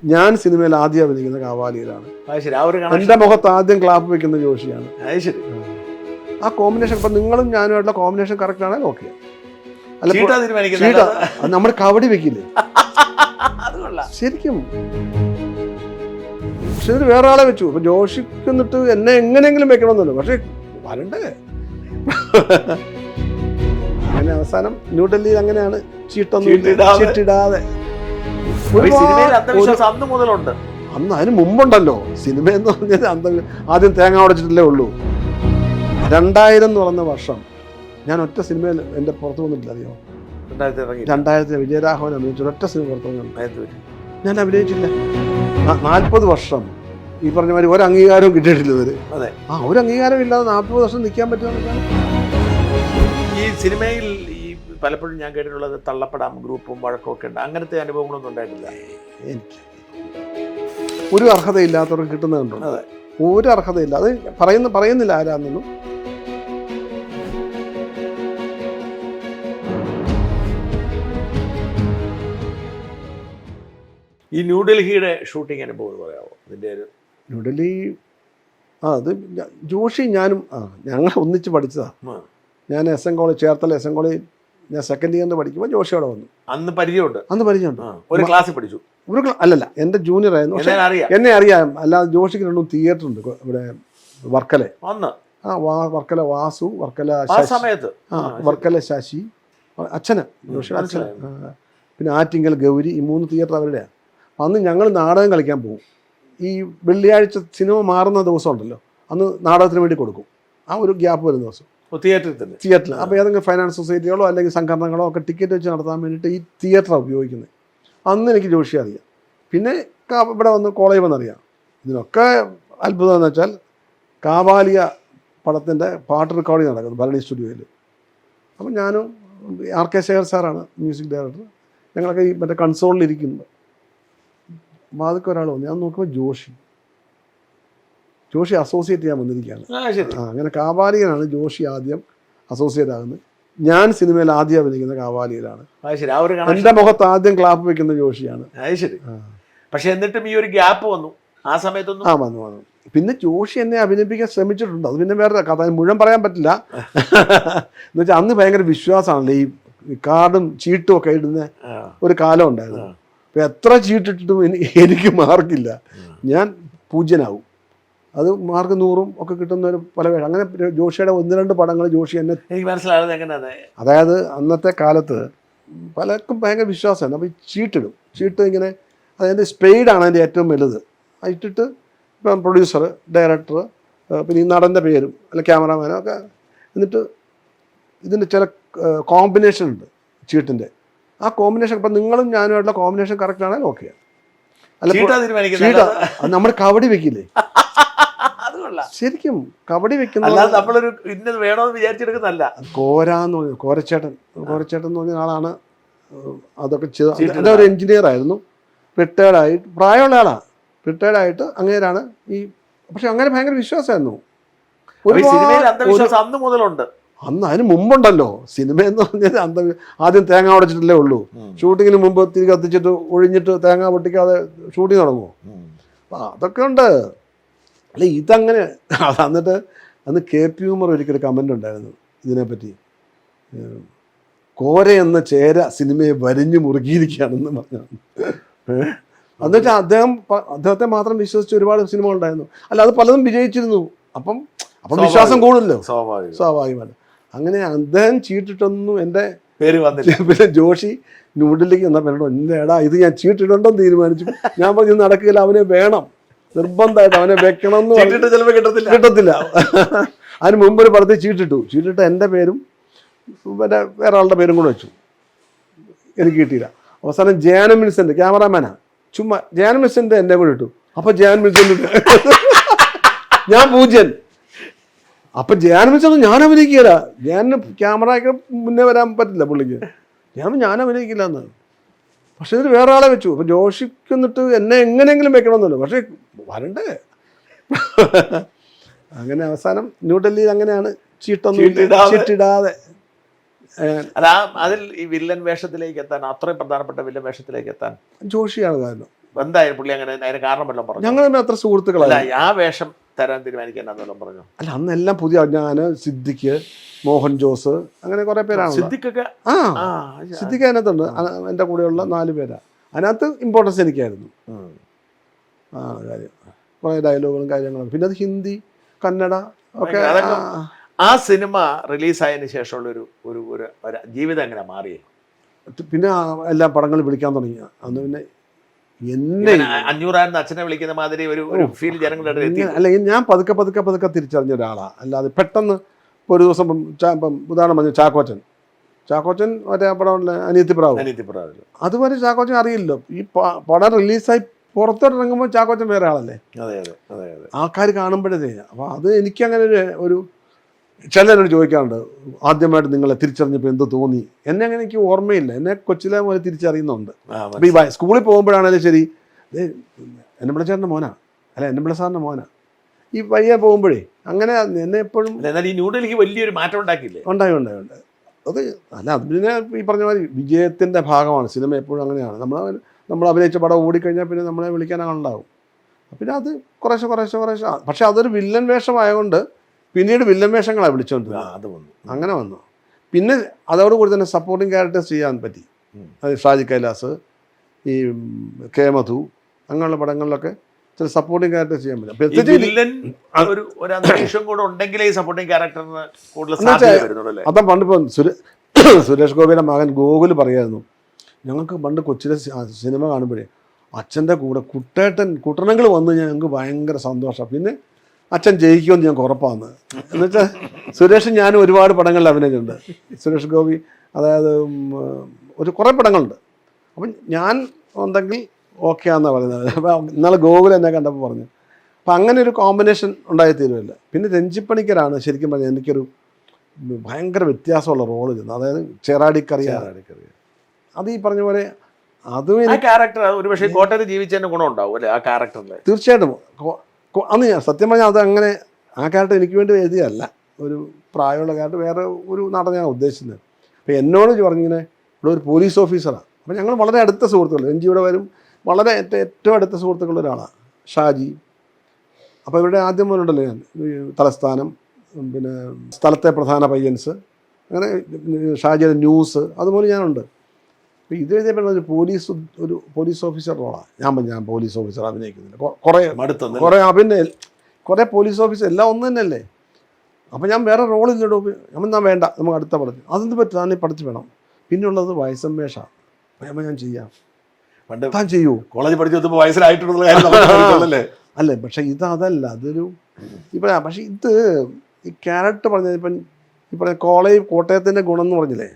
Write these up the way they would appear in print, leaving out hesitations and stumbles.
ഞാൻ സിനിമയിൽ ആദ്യം അഭിനയിക്കുന്ന കാവാലിയിലാണ്. എൻ്റെ മുഖത്ത് ആദ്യം ക്ലാപ്പ് വെക്കുന്ന ജോഷിയാണ്. ആ കോമ്പിനേഷൻ ഇപ്പം നിങ്ങളും ഞാനുമായിട്ടുള്ള കോമ്പിനേഷൻ കറക്റ്റ് ആണെങ്കിൽ ഓക്കെ. അല്ല നമ്മൾ കവടി വെക്കില്ലേ ശരിക്കും. പക്ഷെ ഇതിന് വേറെ ആളെ വെച്ചു. ഇപ്പൊ ജോഷിക്ക് എന്നിട്ട് എന്നെ എങ്ങനെയെങ്കിലും വെക്കണമെന്നല്ലോ, പക്ഷെ വരണ്ടേ. അങ്ങനെ അവസാനം ന്യൂഡൽഹിയിൽ അങ്ങനെയാണ് ചീട്ടിടാതെ. അന്ന് അതിന് മുമ്പുണ്ടല്ലോ സിനിമ എന്ന് പറഞ്ഞാൽ ആദ്യം തേങ്ങ ഉടച്ചിട്ടല്ലേ ഉള്ളൂ. 2000 എന്ന് പറഞ്ഞ വർഷം ഞാൻ ഒറ്റ സിനിമയിൽ എൻ്റെ പുറത്തു വന്നിട്ടില്ല. അറിയോ? 2000 വിജയരാഘവൻ അഭിനയിച്ച ഒറ്റ സിനിമ പുറത്തു വന്നു ഞാൻ അഭിനയിച്ചില്ല. 40 വർഷം ഈ പറഞ്ഞ മാതിരി ഒരു അംഗീകാരവും കിട്ടിയിട്ടില്ല ഇവര്. ഒരു അംഗീകാരം ഇല്ലാതെ 40 വർഷം നിൽക്കാൻ പറ്റുമെന്ന്. ഈ സിനിമയിൽ ഈ പലപ്പോഴും ഞാൻ കേട്ടിട്ടുള്ളത് തള്ളപ്പെടാം ഗ്രൂപ്പും വഴക്കും ഒക്കെ ഉണ്ട്. അങ്ങനത്തെ അനുഭവങ്ങളൊന്നും ഉണ്ടായിട്ടില്ല. എനിക്ക് ഒരു അർഹതയില്ലാത്തവർക്ക് കിട്ടുന്നുണ്ടോ? ഒരു അർഹതയില്ല. അത് പറയുന്നില്ല ആരാന്നൊന്നും. ഈ ന്യൂഡൽഹിയുടെ ഷൂട്ടിംഗ് അനുഭവം പറയാമോ? അതിൻ്റെ ഒരു ന്യൂഡൽഹി അത് ജോഷി ഞാനും ഞങ്ങൾ ഒന്നിച്ച് പഠിച്ചതാണ്. ഞാൻ SM college Cherthala SM college ഞാൻ സെക്കൻഡ് ഇയറിന് പഠിക്കുമ്പോൾ ജോഷി അവിടെ വന്നു. അന്ന് പരിചയമുണ്ട്. ഒരു ക്ലാസ്സിൽ പഠിച്ചു. അല്ലല്ല, എൻ്റെ ജൂനിയർ ആയിരുന്നു. പക്ഷേ എന്നെ അറിയാം. അല്ലാതെ ജോഷിക്ക് രണ്ടും തിയേറ്റർ ഉണ്ട് ഇവിടെ വർക്കല. വർക്കല വാസു, വർക്കല വർക്കല ശശി അച്ഛന്, ജോഷിയുടെ അച്ഛന്, പിന്നെ ആറ്റിങ്ങൽ ഗൗരി, ഈ 3 തിയേറ്റർ അവരുടെയാണ്. അന്ന് ഞങ്ങൾ നാടകം കളിക്കാൻ പോകും. ഈ വെള്ളിയാഴ്ച സിനിമ മാറുന്ന ദിവസം ഉണ്ടല്ലോ, അന്ന് നാടകത്തിന് വേണ്ടി കൊടുക്കും. ആ ഒരു ഗ്യാപ്പ് വരുന്ന ദിവസം തിയേറ്ററിൽ. അപ്പോൾ ഏതെങ്കിലും ഫൈനാൻസ് സൊസൈറ്റികളോ അല്ലെങ്കിൽ സംഘടനകളോ ഒക്കെ ടിക്കറ്റ് വെച്ച് നടത്താൻ വേണ്ടിയിട്ട് ഈ തിയേറ്ററാണ് ഉപയോഗിക്കുന്നത്. അന്ന് എനിക്ക് ജോഷി അറിയാം. പിന്നെ ഇവിടെ വന്ന് കോളേജ് വന്നറിയാം. ഇതിനൊക്കെ അത്ഭുതം എന്ന് വെച്ചാൽ കാവാലിയ പടത്തിൻ്റെ പാട്ട് റെക്കോർഡിങ് നടക്കുന്നു ഭരണി സ്റ്റുഡിയോയിൽ. അപ്പം ഞാനും RK ശേഖർ സാറാണ് മ്യൂസിക് ഡയറക്ടർ. ഞങ്ങളൊക്കെ ഈ മറ്റേ കൺസോളിലിരിക്കുന്നു. വാതിക്ക് ഒരാൾ വന്നു. ഞാൻ നോക്കുമ്പോൾ ജോഷി അസോസിയേറ്റ് ചെയ്യാൻ വന്നിരിക്കുകയാണ്. അങ്ങനെ കാവാലിയനാണ് ജോഷി ആദ്യം അസോസിയേറ്റ് ആകുന്നത്. ഞാൻ സിനിമയിൽ ആദ്യം അഭിനയിക്കുന്ന കാവാലിയിലാണ്. എൻ്റെ മുഖത്ത് ആദ്യം ക്ലാപ്പ് വെക്കുന്ന ജോഷിയാണ്. പക്ഷെ എന്നിട്ടും ഈ ഒരു ഗ്യാപ്പ് വന്നു. ആ സമയത്തൊന്നും വന്നു. പിന്നെ ജോഷി എന്നെ അഭിനയിപ്പിക്കാൻ ശ്രമിച്ചിട്ടുണ്ട്. അത് പിന്നെ വേറെ കഥ, മുഴുവൻ പറയാൻ പറ്റില്ല. എന്ന് വെച്ചാൽ അന്ന് ഭയങ്കര വിശ്വാസമാണല്ലോ ഈ കാർഡും ചീട്ടും ഒക്കെ ഇടുന്ന ഒരു കാലം ഉണ്ടായിരുന്നു. അപ്പം എത്ര ചീട്ടിട്ടിട്ടും എനിക്ക് മാർക്കില്ല. ഞാൻ 0 അത് മാർക്ക് 100 ഒക്കെ കിട്ടുന്ന ഒരു പല വേഷം. അങ്ങനെ ജോഷിയുടെ 1-2 പടങ്ങൾ ജോഷി എന്നെ എനിക്ക് മനസ്സിലായത് എങ്ങനെയാണ്. അതായത് അന്നത്തെ കാലത്ത് പലർക്കും ഭയങ്കര വിശ്വാസമാണ്. അപ്പോൾ ഈ ചീട്ട് ഇങ്ങനെ അതിൻ്റെ സ്പെയ്ഡാണ് അതിൻ്റെ ഏറ്റവും വലുത്. ഇട്ടിട്ട് ഇപ്പം പ്രൊഡ്യൂസർ, ഡയറക്ടർ, പിന്നെ ഈ നടൻ്റെ പേരും അല്ല ക്യാമറാമാനും ഒക്കെ. എന്നിട്ട് ഇതിൻ്റെ ചില കോമ്പിനേഷൻ ഉണ്ട് ചീട്ടിൻ്റെ. ആ കോമ്പിനേഷൻ ഇപ്പം നിങ്ങളും ഞാനുമായിട്ടുള്ള കോമ്പിനേഷൻ കറക്റ്റ് ആണെങ്കിൽ ഓക്കെ. അല്ല നമ്മൾ കവടി വെക്കില്ലേ ശരിക്കും. കബഡി വെക്കുന്നത് നമ്മളൊരു ഇന്നത് വേണമെന്ന് വിചാരിച്ചെടുക്കുന്നല്ല. കോരച്ചേട്ടൻ എന്ന് പറഞ്ഞ ആളാണ് അതൊക്കെ ചെയ്ത്. എൻ്റെ ഒരു എഞ്ചിനീയർ ആയിരുന്നു. റിട്ടയർഡായിട്ട് പ്രായമുള്ള ആളാണ്. റിട്ടയർഡായിട്ട് അങ്ങനെയാണ് ഈ. പക്ഷെ അങ്ങനെ ഭയങ്കര വിശ്വാസമായിരുന്നു. അന്ന് മുതലുണ്ട്. അന്ന് അതിന് മുമ്പുണ്ടല്ലോ സിനിമ എന്ന് പറഞ്ഞാൽ ആദ്യം തേങ്ങ ഉടച്ചിട്ടല്ലേ ഉള്ളൂ. ഷൂട്ടിങ്ങിന് മുമ്പ് തിരി കത്തിച്ചിട്ട് ഒഴിഞ്ഞിട്ട് തേങ്ങ പൊട്ടിക്കാതെ ഷൂട്ടിങ് തുടങ്ങുമോ? അപ്പം അതൊക്കെ ഉണ്ട്. അല്ല ഇതങ്ങനെ. എന്നിട്ട് അന്ന് KP ഉമർ ഒരിക്കലും കമൻ്റ് ഉണ്ടായിരുന്നു ഇതിനെപ്പറ്റി. കോര എന്ന ചേര സിനിമയെ വരിഞ്ഞു മുറുകിയിരിക്കുകയാണെന്ന് പറഞ്ഞു. എന്നുവെച്ചാൽ അദ്ദേഹത്തെ മാത്രം വിശ്വസിച്ച് ഒരുപാട് സിനിമ ഉണ്ടായിരുന്നു. അല്ല അത് പലതും വിജയിച്ചിരുന്നു. അപ്പം വിശ്വാസം കൂടുതലല്ലോ സ്വാഭാവികമല്ല. അങ്ങനെ അദ്ദേഹം ചീട്ടിട്ടൊന്നും എൻ്റെ പേര് വന്നില്ല. പിന്നെ ജോഷി ന്യൂഡൽഹിക്ക് എന്നാ പറയണോ എടാ ഇത് ഞാൻ ചീട്ടിട്ടുണ്ടോ തീരുമാനിച്ചു. ഞാൻ പറഞ്ഞു നടക്കില്ല, അവനെ വേണം നിർബന്ധമായിട്ട്, അവനെ വെക്കണം എന്ന് കിട്ടത്തില്ല. അതിന് മുമ്പ് ഒരു പടത്തിൽ ചീട്ടിട്ട് എൻ്റെ പേരും പിന്നെ വേറെ ആളുടെ പേരും കൂടെ വെച്ചു. എനിക്ക് കിട്ടിയില്ല. അവസാനം ജയാന മിൽസൻ്റെ ക്യാമറാമാനാ ചുമ്മാ ജയാന മിൽസൻ്റെ എൻ്റെ കൂടെ ഇട്ടു. അപ്പം ജയാൻ മിൽസൻ്റെ ഞാൻ 0. അപ്പം ജയാൻ മിൽസൊന്നും ഞാൻ അഭിനയിക്കില്ല. ജയാന് ക്യാമറയ്ക്ക് മുന്നേ വരാൻ പറ്റില്ല പുള്ളിക്ക്. ഞാൻ അഭിനയിക്കില്ല എന്ന്. പക്ഷെ ഇതിന് വേറെ ആളെ വെച്ചു. അപ്പം ജോഷിക്ക് എന്നിട്ട് എന്നെ എങ്ങനെയെങ്കിലും വെക്കണമെന്നല്ലോ, പക്ഷെ വരണ്ടേ. അങ്ങനെ അവസാനം ന്യൂഡൽഹിയിൽ അങ്ങനെയാണ് ചീട്ടിടാതെ. അതിൽ ഈ വില്ലൻ വേഷത്തിലേക്ക് എത്താൻ, അത്രയും പ്രധാനപ്പെട്ട വില്ലൻ വേഷത്തിലേക്ക് എത്താൻ ജോഷിയാണ് കാരണം. എന്തായാലും പുള്ളി അങ്ങനെ അതിന് കാരണം വല്ലതും പറഞ്ഞു? ഞങ്ങൾ അത്ര സുഹൃത്തുക്കളല്ല. ആ വേഷം തരാൻ തീരുമാനിക്കാൻ വല്ലതും പറഞ്ഞു? അല്ല, അന്നെല്ലാം പുതിയ, ഞാൻ, സിദ്ദിഖ്, മോഹൻ ജോസ്, അങ്ങനെ കുറെ പേരാണ്. സിദ്ദിഖൊക്കെ സിദ്ദിഖ് അതിനകത്തുണ്ട്. എൻ്റെ കൂടെയുള്ള 4 പേരാണ്. അതിനകത്ത് ഇമ്പോർട്ടൻസ് എനിക്കായിരുന്നു. കാര്യം കുറേ ഡയലോഗുകളും കാര്യങ്ങളും. പിന്നെ അത് ഹിന്ദി, കന്നഡ ഒക്കെ. ആ സിനിമ റിലീസായതിനു ശേഷമുള്ള ഒരു ജീവിതം എങ്ങനെ മാറിയേ? പിന്നെ എല്ലാ പടങ്ങളും വിളിക്കാൻ തുടങ്ങി. അന്ന് പിന്നെ എന്നെ 500 അച്ഛനെ വിളിക്കുന്ന മാതിരി ഒരു ഫീൽ ജനങ്ങളുടെ എത്തി. അല്ലെങ്കിൽ ഞാൻ പതുക്കെ തിരിച്ചറിഞ്ഞ ഒരാളാണ്. അല്ലാതെ പെട്ടെന്ന് ഒരു ദിവസം ഇപ്പം ഉദാഹരണം പറഞ്ഞു, ചാക്കോച്ചൻ മറ്റേ പടം അനിയത്തിപ്രാവ്, അതുവരെ ചാക്കോച്ചൻ അറിയില്ലല്ലോ. ഈ പടം റിലീസായി പുറത്തോട്ടിറങ്ങുമ്പോൾ ചാക്കോച്ചൻ വേറെ ആളല്ലേ. ആൾക്കാർ കാണുമ്പോഴേ. അപ്പോൾ അത് എനിക്കങ്ങനെ ഒരു ചിലരോട് ചോദിക്കാറുണ്ട്, ആദ്യമായിട്ട് നിങ്ങളെ തിരിച്ചറിഞ്ഞപ്പോൾ എന്ത് തോന്നി? എന്നെ അങ്ങനെ എനിക്ക് ഓർമ്മയില്ല. എന്നെ കൊച്ചിലെ പോലെ തിരിച്ചറിയുന്നുണ്ട്. അപ്പോൾ ഈ സ്കൂളിൽ പോകുമ്പോഴാണേലും ശരി, എന്നമ്പിള്ള ചേട്ടൻ്റെ മോനാ, അല്ല എന്നമ്പിള്ള സാറിൻ്റെ മോനാ, ഈ വഴിയെ പോകുമ്പോഴേ അങ്ങനെ എന്നെ എപ്പോഴും. എന്നാൽ ഈ ന്യൂഡൽഹി വലിയൊരു മാറ്റം ഉണ്ടാക്കിയില്ലേ? ഉണ്ടായി. അത് അല്ല, അത് പിന്നെ ഈ പറഞ്ഞ മാതിരി വിജയത്തിൻ്റെ ഭാഗമാണ്. സിനിമ എപ്പോഴും അങ്ങനെയാണ്. നമ്മൾ അഭിനയിച്ച പടം ഓടിക്കഴിഞ്ഞാൽ പിന്നെ നമ്മളെ വിളിക്കാനാളുണ്ടാവും. പിന്നെ അത് കുറേശ്ശെ. പക്ഷെ അതൊരു വില്ലൻ വേഷമായതുകൊണ്ട് പിന്നീട് വില്ലൻ വേഷങ്ങളാണ് വിളിച്ചുകൊണ്ടിരുന്നത്. അങ്ങനെ വന്നു. പിന്നെ അതോടുകൂടി തന്നെ സപ്പോർട്ടിങ് ക്യാരക്ടേഴ്സ് ചെയ്യാൻ പറ്റി. അത് ഷാജി കൈലാസ്, ഈ കെ മധു, അങ്ങനെയുള്ള പടങ്ങളിലൊക്കെ ചില സപ്പോർട്ടിങ് ക്യാരക്ടേഴ്സ് ചെയ്യാൻ പറ്റും. അതാ പണ്ടിപ്പോൾ സുരേഷ് ഗോപിയുടെ മകൻ ഗോകുൽ പറയായിരുന്നു, ഞങ്ങൾക്ക് പണ്ട് കൊച്ചിലെ സിനിമ കാണുമ്പോഴേ അച്ഛൻ്റെ കൂടെ കുട്ടനങ്ങൾ വന്നു കഴിഞ്ഞാൽ ഞങ്ങൾക്ക് ഭയങ്കര സന്തോഷമാണ്. പിന്നെ അച്ഛൻ ജയിക്കുമെന്ന് ഞങ്ങൾക്ക് ഉറപ്പാണ്. എന്നുവെച്ചാൽ സുരേഷും ഞാനും ഒരുപാട് പടങ്ങളിൽ അഭിനയിച്ചിട്ടുണ്ട്. സുരേഷ് ഗോപി, അതായത് കുറേ പടങ്ങളുണ്ട്. അപ്പം ഞാൻ ഉണ്ടെങ്കിൽ ഓക്കെ ആണെന്നാണ് പറയുന്നത്. അപ്പം ഇന്നാളെ ഗോകുൽ എന്നെ കണ്ടപ്പോൾ പറഞ്ഞു. അപ്പം അങ്ങനെ ഒരു കോമ്പിനേഷൻ ഉണ്ടായി തീരുമല്ല. പിന്നെ രഞ്ജിപ്പണിക്കരാണ് ശരിക്കും പറഞ്ഞാൽ എനിക്കൊരു ഭയങ്കര വ്യത്യാസമുള്ള റോള് ചെയ്യുന്നത്. അതായത് ചേറാടിക്കറിയ. അത് ഈ പറഞ്ഞ പോലെ അതും ക്യാരക്ടർ ഒരു പക്ഷേ കോട്ടയത്ത് ജീവിച്ചതിൻ്റെ ഗുണം ഉണ്ടാവും അല്ലേ ആ ക്യാരക്ടറിൽ? തീർച്ചയായിട്ടും. അന്ന് ഞാൻ സത്യം പറഞ്ഞാൽ അത് അങ്ങനെ ആ ക്യാരക്ടർ എനിക്ക് വേണ്ടി എഴുതിയല്ല. ഒരു പ്രായമുള്ള ക്യാരക്ടർ വേറെ ഒരു നടനെയാണ് ഉദ്ദേശിച്ചത്. അപ്പോൾ എന്നോട് പറഞ്ഞിങ്ങനെ ഇവിടെ ഒരു പോലീസ് ഓഫീസറാണ്. അപ്പോൾ ഞങ്ങൾ വളരെ അടുത്ത സുഹൃത്തുക്കൾ, രഞ്ജിയുടെ വരും വളരെ ഏറ്റവും അടുത്ത സുഹൃത്തുക്കളുടെ ഒരാളാണ് ഷാജി. അപ്പോൾ ഇവിടെ ആദ്യം മുതലുണ്ടല്ലോ ഞാൻ തലസ്ഥാനം, പിന്നെ സ്ഥലത്തെ പ്രധാന പയ്യൻസ്, അങ്ങനെ ഷാജിയുടെ ന്യൂസ്, അതുപോലെ ഞാനുണ്ട്. അപ്പോൾ ഇത് എഴുതിയപ്പോൾ ഒരു പോലീസ് ഓഫീസർ റോളാണ്. ഞാൻ പോലീസ് ഓഫീസർ അഭിനയിക്കുന്നില്ല. കുറേ പോലീസ് ഓഫീസർ എല്ലാം ഒന്ന് തന്നെയല്ലേ. അപ്പോൾ ഞാൻ വേറെ റോളില്ലടോ. ഞാൻ വേണ്ട, നമുക്ക് അടുത്ത പടത്തിൽ അതൊന്നും പറ്റും, താൻ ഈ പടത്തിൽ വേണം. പിന്നെയുള്ളത് വയസ്സം വേഷമാണ്. അപ്പോൾ ഞാൻ ചെയ്യാം. പണ്ട് താൻ ചെയ്യൂ. കോളേജ് പഠിച്ചപ്പോൾ വയസ്സിലായിട്ടുള്ളതല്ലേ? അല്ലേ, പക്ഷേ അതല്ല, അതൊരു ഇപ്പം. പക്ഷേ ഇത് ഈ ക്യാരക്ടർ പറഞ്ഞാൽ ഇപ്പം ഈ പറഞ്ഞ കോട്ടയത്തിൻ്റെ ഗുണം എന്ന് പറഞ്ഞില്ലേ,